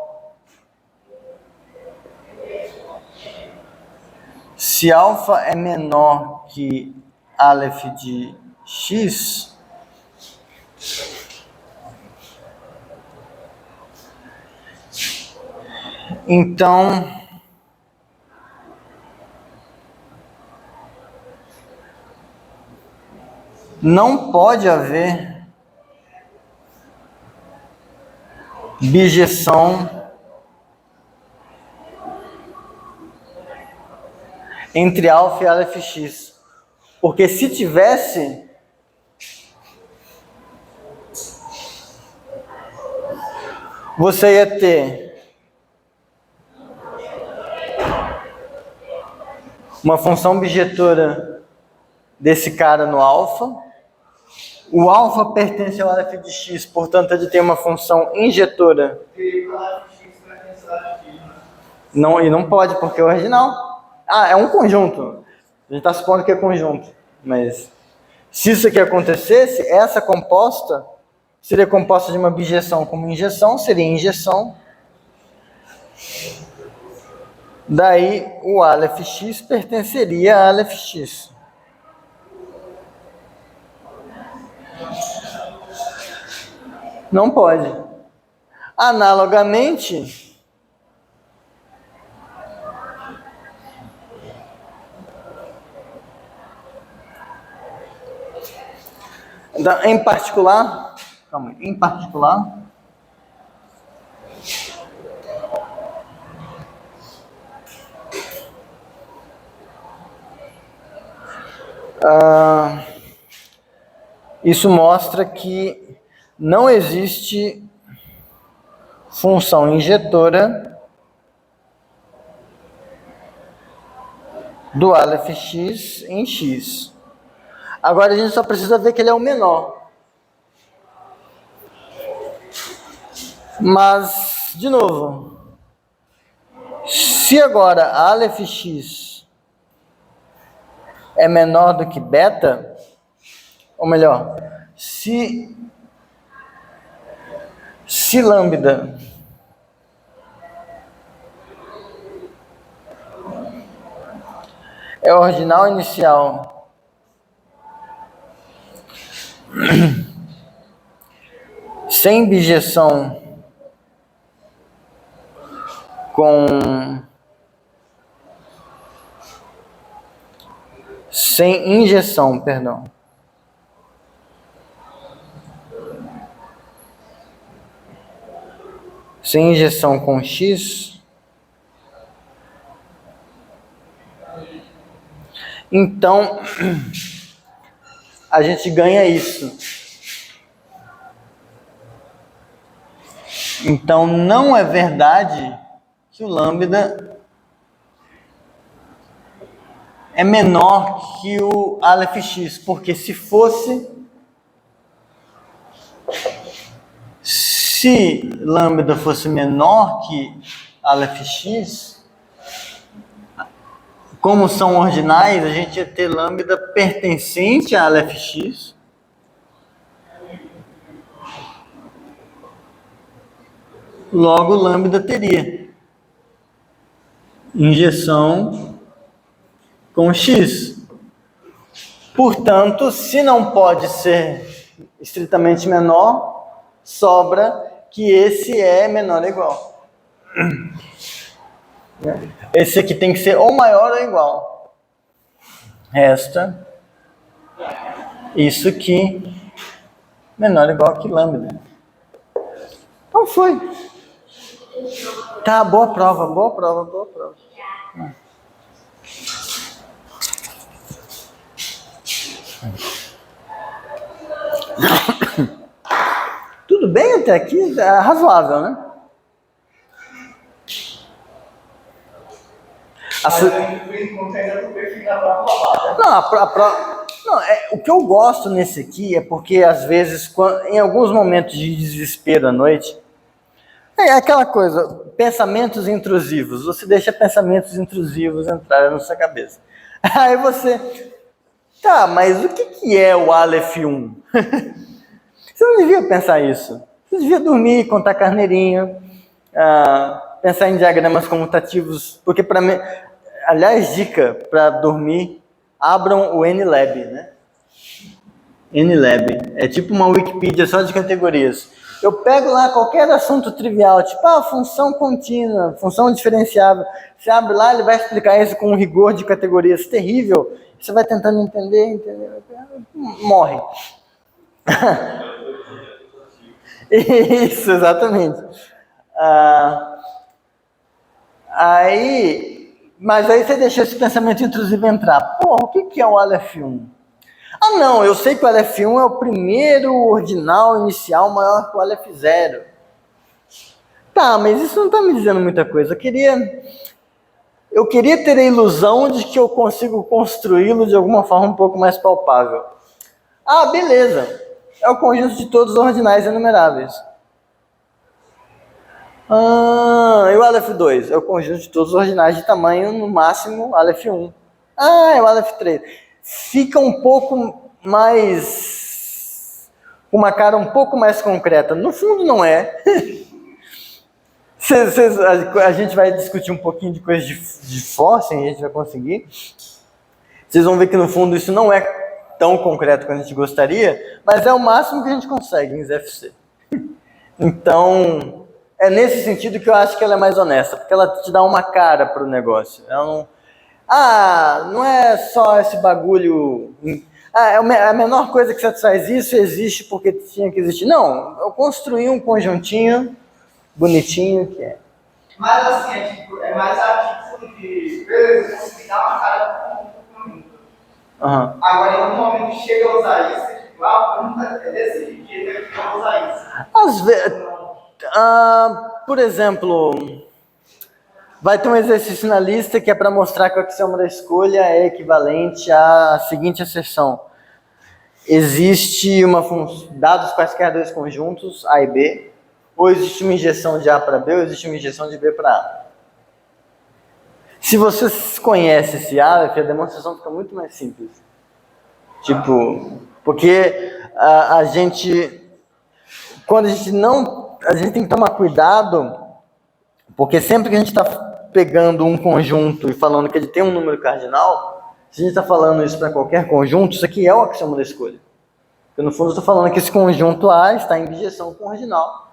se alfa é menor que Aleph de X, então não pode haver bijeção entre alfa e Aleph X. Porque se tivesse, você ia ter uma função bijetora desse cara no alfa. O alfa pertence ao Aleph de X, portanto ele tem uma função injetora. Não, e não pode, porque é original. É um conjunto. A gente está supondo que é conjunto. Mas se isso aqui acontecesse, essa composta seria composta de uma bijeção como injeção, seria injeção. Daí o Aleph X pertenceria a Aleph X. Não pode. Analogamente, em particular, isso mostra que não existe função injetora do Aleph X em X. Agora a gente só precisa ver que ele é o menor. Mas, de novo, se agora Aleph X é menor do que beta, ou melhor, se lambda é ordinal inicial sem bijeção sem injeção, perdão. Sem injeção com X, então a gente ganha isso. Então não é verdade que o lambda é menor que o Aleph X, porque se lambda fosse menor que Aleph X, como são ordinais, a gente ia ter lambda pertencente a Aleph X, logo lambda teria injeção com X. Portanto, se não pode ser estritamente menor, sobra que esse é menor ou igual. Esse aqui tem que ser ou maior ou igual. Resta isso aqui menor ou igual que lambda. Então foi. Tá, boa prova. Tudo bem até aqui? É razoável, né? Mas eu ainda tô preferindo a prova. Não, o que eu gosto nesse aqui é porque, às vezes, em alguns momentos de desespero à noite, é aquela coisa, pensamentos intrusivos. Você deixa pensamentos intrusivos entrarem na sua cabeça. Aí você... Tá, mas o que é o Aleph 1? Você não devia pensar isso. Você devia dormir, contar carneirinho, pensar em diagramas comutativos, porque para mim... Aliás, dica para dormir, abram o NLab, né? NLab. É tipo uma Wikipedia só de categorias. Eu pego lá qualquer assunto trivial, tipo, função contínua, função diferenciável. Você abre lá, ele vai explicar isso com um rigor de categorias terrível. Você vai tentando entender, morre. Isso, exatamente. Mas aí você deixou esse pensamento intrusivo entrar. Porra, o que é o Aleph 1? Não, eu sei que o Aleph 1 é o primeiro ordinal inicial maior que o Aleph 0. Tá, mas isso não está me dizendo muita coisa. Eu queria ter a ilusão de que eu consigo construí-lo de alguma forma um pouco mais palpável. Beleza. É o conjunto de todos os ordinais enumeráveis. E o Aleph 2? É o conjunto de todos os ordinais de tamanho, no máximo, Aleph 1. É o Aleph 3. Fica um pouco mais... uma cara um pouco mais concreta. No fundo, não é. A gente vai discutir um pouquinho de coisa de forcing, a gente vai conseguir. Vocês vão ver que, no fundo, isso não é tão concreto quanto a gente gostaria, mas é o máximo que a gente consegue em ZFC. Então... é nesse sentido que eu acho que ela é mais honesta, porque ela te dá uma cara para o negócio. Ela não... não é só esse bagulho... a menor coisa que satisfaz isso existe porque tinha que existir. Não, eu construí um conjuntinho bonitinho que é. Mas assim, é mais a título de... beleza, consegui dar uma cara para o conjunto. Agora, em algum momento chega a usar isso, a pergunta é desse jeito, que eu vou usar isso. Às vezes... por exemplo, vai ter um exercício na lista que é para mostrar que o axioma da escolha é equivalente à seguinte asserção. Existe dados quaisquer dois conjuntos, A e B, ou existe uma injeção de A para B, ou existe uma injeção de B para A. Se você conhece esse Aleph, a demonstração fica muito mais simples. Porque quando a gente tem que tomar cuidado, porque sempre que a gente está pegando um conjunto e falando que ele tem um número cardinal, se a gente está falando isso para qualquer conjunto, isso aqui é o axioma da escolha. Porque no fundo eu estou falando que esse conjunto A está em bijeção com o ordinal.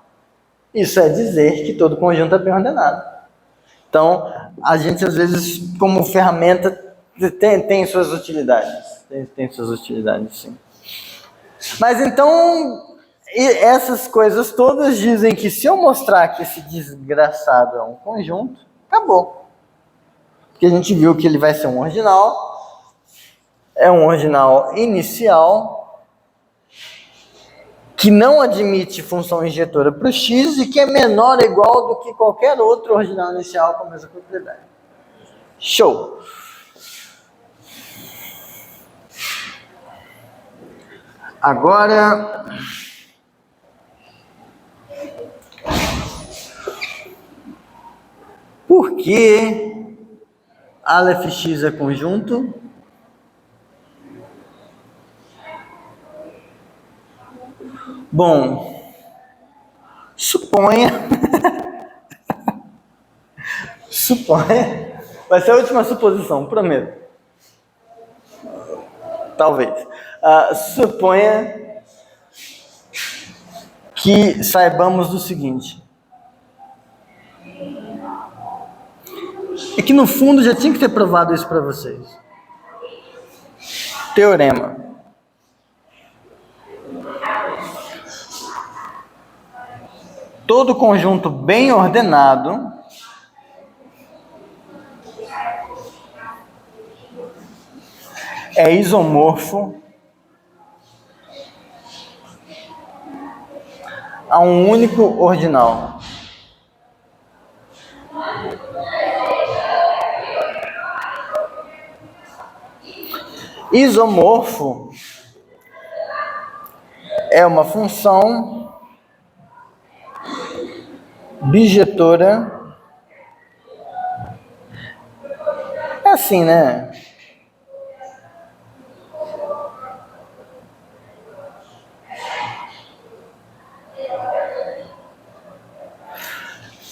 Isso é dizer que todo conjunto é bem ordenado. Então, a gente às vezes, como ferramenta, tem suas utilidades. Tem suas utilidades, sim. Mas então... e essas coisas todas dizem que se eu mostrar que esse desgraçado é um conjunto, acabou. Porque a gente viu que ele vai ser um ordinal, é um ordinal inicial, que não admite função injetora para o x e que é menor ou igual do que qualquer outro ordinal inicial com a mesma propriedade. Show! Agora... por que Aleph x é conjunto? Bom, suponha... vai ser a última suposição, prometo. Talvez. Suponha que saibamos do seguinte. É que no fundo já tinha que ter provado isso para vocês. Teorema. Todo conjunto bem ordenado é isomorfo a um único ordinal. Isomorfo é uma função bijetora. É assim, né?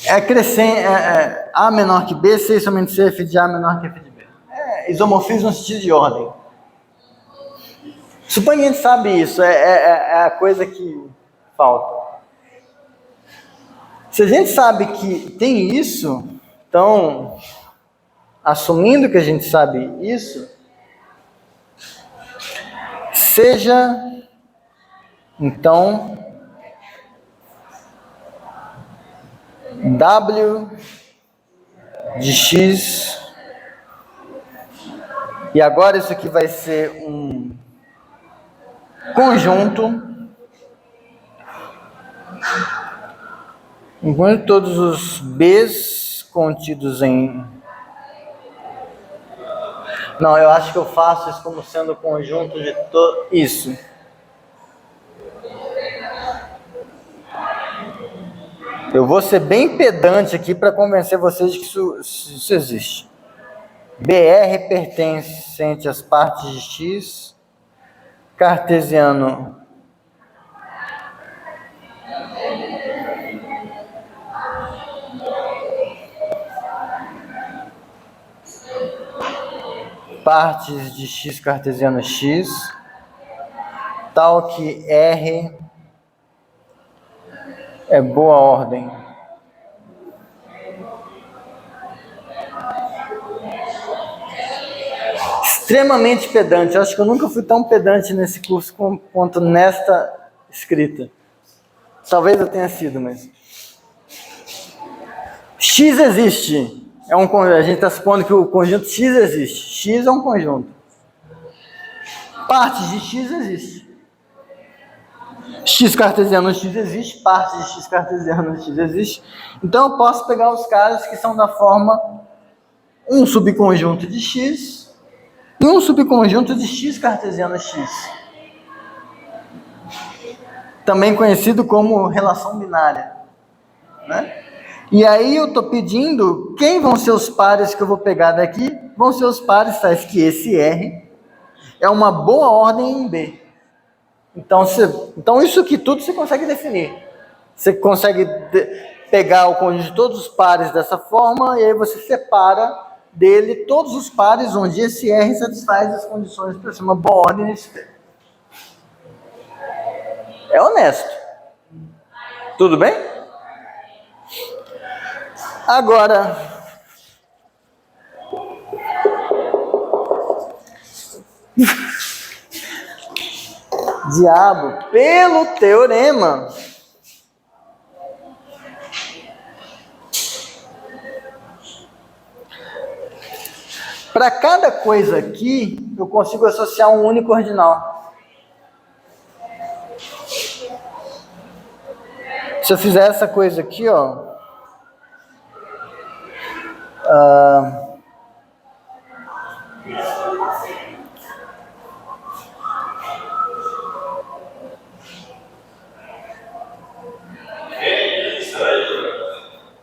É crescente, A menor que B, C somente C, F de A menor que F de B. É isomorfismo no sentido de ordem. Suponho que a gente sabe isso, é a coisa que falta. Se a gente sabe que tem isso, então, assumindo que a gente sabe isso, seja, então, W de X, e agora isso aqui vai ser um conjunto, enquanto todos os B's contidos em... Não, eu acho que eu faço isso como sendo conjunto de isso. Eu vou ser bem pedante aqui para convencer vocês de que isso existe. BR pertencente às partes de X, cartesiano partes de X cartesiano X, tal que R é boa ordem. Extremamente pedante. Eu acho que eu nunca fui tão pedante nesse curso quanto nesta escrita. Talvez eu tenha sido, mas... X existe. A gente está supondo que o conjunto X existe. X é um conjunto. Partes de X existe. X cartesiano X existe. Partes de X cartesiano X existe. Então eu posso pegar os caras que são da forma um subconjunto de X e um subconjunto de X cartesiano X. Também conhecido como relação binária, né? E aí eu estou pedindo quem vão ser os pares que eu vou pegar daqui. Vão ser os pares tais que esse R é uma boa ordem em B. Então isso aqui tudo você consegue definir. Você consegue pegar o conjunto de todos os pares dessa forma e aí você separa dele todos os pares onde esse R satisfaz as condições para ser uma boa ordem nesse B. É honesto. Tudo bem? Agora, diabo, pelo teorema, para cada coisa aqui, eu consigo associar um único ordinal. Se eu fizer essa coisa aqui, ó,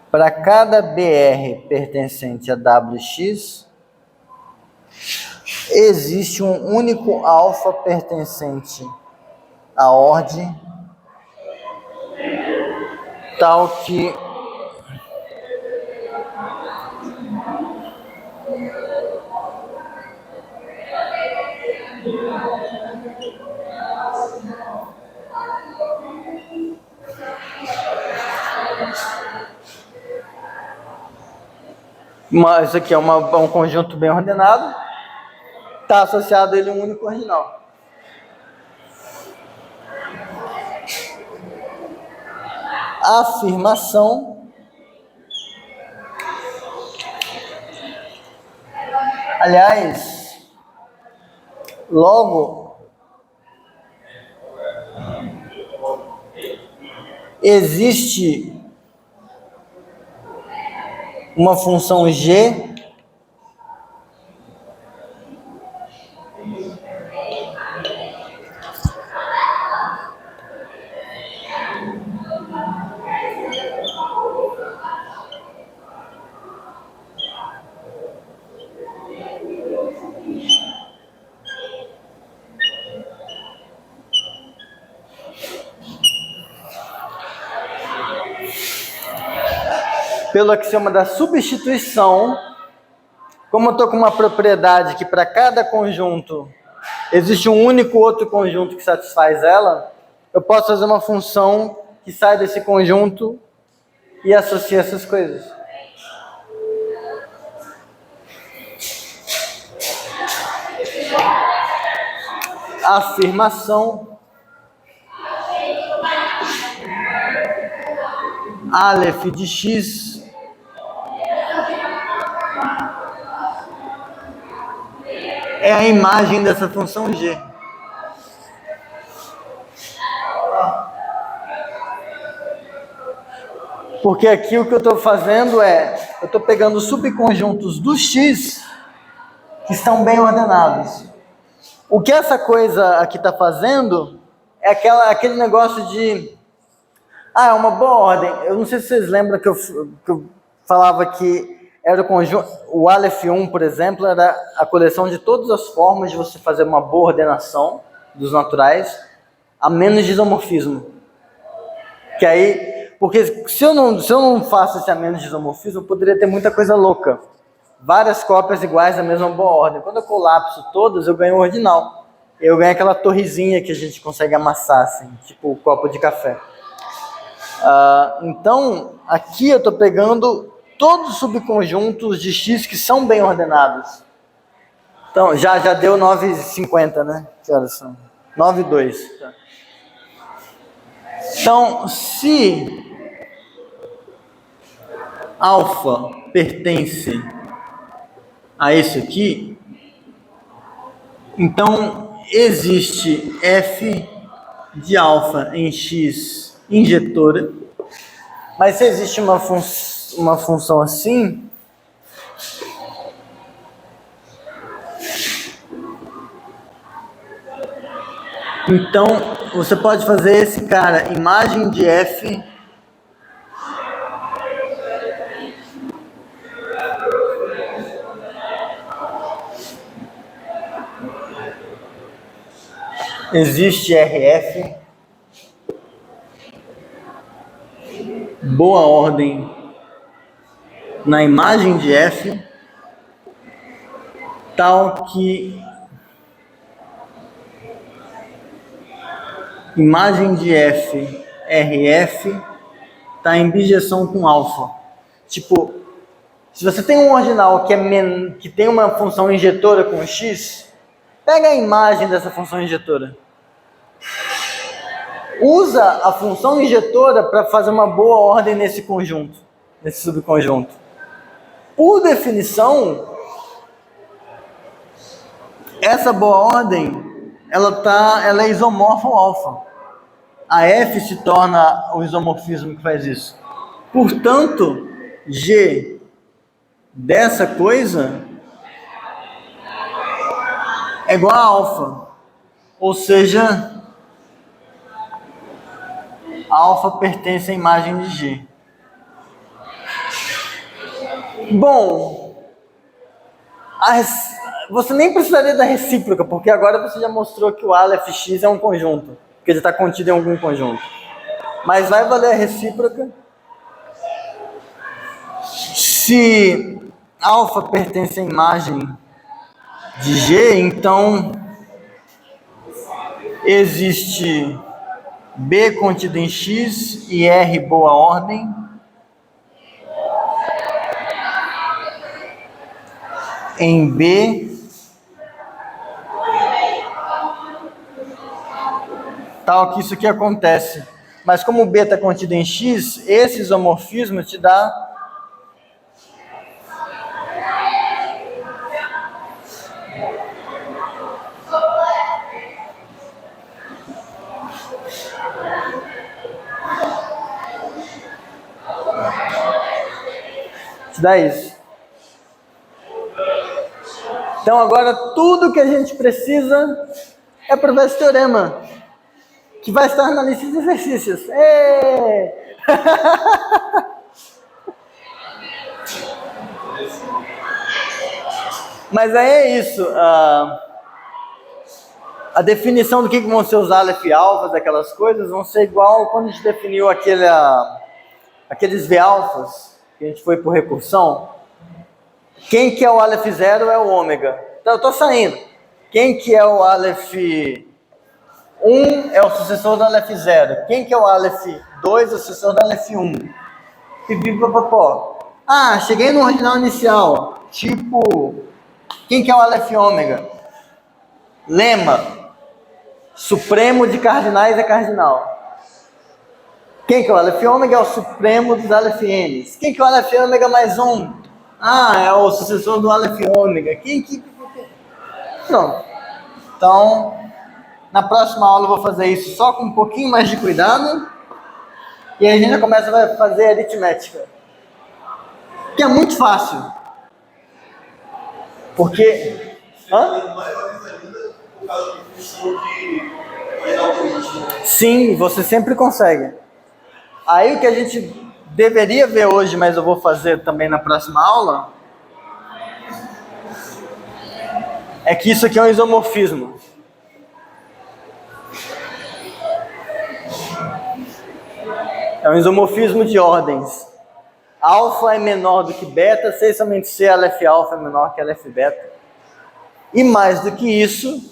para cada BR pertencente a WX, existe um único alfa pertencente à ordem, tal que Isso aqui é um conjunto bem ordenado. Está associado a ele um único ordinal. A afirmação aliás, logo existe uma função g pelo axioma da substituição. Como eu estou com uma propriedade que para cada conjunto existe um único outro conjunto que satisfaz ela, eu posso fazer uma função que sai desse conjunto e associa essas coisas. A afirmação Aleph de x é a imagem dessa função g. Porque aqui o que eu estou fazendo é, eu estou pegando subconjuntos do x que estão bem ordenados. O que essa coisa aqui está fazendo é aquele negócio de, é uma boa ordem. Eu não sei se vocês lembram que eu falava que era o conjunto, o Aleph 1, por exemplo, era a coleção de todas as formas de você fazer uma boa ordenação dos naturais, a menos de isomorfismo. Que aí, porque se eu não faço esse a menos de isomorfismo, eu poderia ter muita coisa louca. Várias cópias iguais da mesma boa ordem. Quando eu colapso todas, eu ganho o ordinal. Eu ganho aquela torrezinha que a gente consegue amassar, assim, tipo o copo de café. Então, aqui eu estou pegando todos os subconjuntos de x que são bem ordenados. Então, já deu 9,50, né? Que horas são? 9,2. Então, se alfa pertence a esse aqui, então existe f de alfa em x injetora, mas se existe uma função assim, então você pode fazer esse cara, imagem de f existe RF, boa ordem na imagem de F, tal que imagem de F, RF, está em bijeção com alfa. Tipo, se você tem um ordinal que tem uma função injetora com x, pega a imagem dessa função injetora. Usa a função injetora para fazer uma boa ordem nesse conjunto, nesse subconjunto. Por definição, essa boa ordem, ela é isomorfa ao alfa. A F se torna o isomorfismo que faz isso. Portanto, G dessa coisa é igual a alfa. Ou seja, alfa pertence à imagem de G. Bom, você nem precisaria da recíproca, porque agora você já mostrou que o Aleph x é um conjunto, porque ele está contido em algum conjunto. Mas vai valer a recíproca se alfa pertence à imagem de G, então existe B contido em X e R boa ordem. em B, tal que isso aqui acontece. Mas como B está contido em X, esse isomorfismo te dá isso. Então agora tudo que a gente precisa é provar esse teorema, que vai estar na lista de exercícios. Mas aí é isso. A definição do que vão ser os aleph alfas, aquelas coisas, vão ser igual quando a gente definiu aqueles V alfas, que a gente foi por recursão. Quem que é o aleph 0 é o ômega. Então eu estou saindo. Quem que é o aleph 1 é o sucessor do aleph 0. Quem que é o aleph 2 é o sucessor do aleph 1. Pipipopopó. Cheguei no ordinal inicial. Tipo, quem que é o aleph ômega? Lema. Supremo de cardinais é cardinal. Quem que é o aleph ômega? É o supremo dos aleph n's. Quem que é o aleph ômega mais 1? É o sucessor do aleph ômega. Quem que... Pronto. Então, na próxima aula eu vou fazer isso só com um pouquinho mais de cuidado. E aí a gente já começa a fazer aritmética. Que é muito fácil. Porque... Sim, você sempre consegue. Aí o que a gente deveria ver hoje, mas eu vou fazer também na próxima aula, é que isso aqui é um isomorfismo. É um isomorfismo de ordens. Alfa é menor do que beta, se somente C, aleph alfa é menor que aleph beta. E mais do que isso,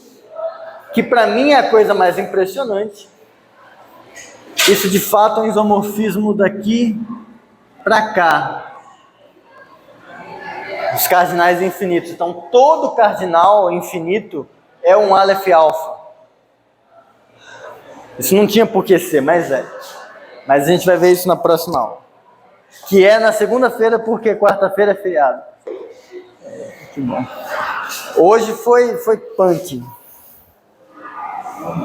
que para mim é a coisa mais impressionante, isso de fato é um isomorfismo daqui para cá. Os cardinais infinitos. Então todo cardinal infinito é um aleph alfa. Isso não tinha por que ser, mas é. Mas a gente vai ver isso na próxima aula. Que é na segunda-feira, porque quarta-feira é feriado. Que bom. Hoje foi punk.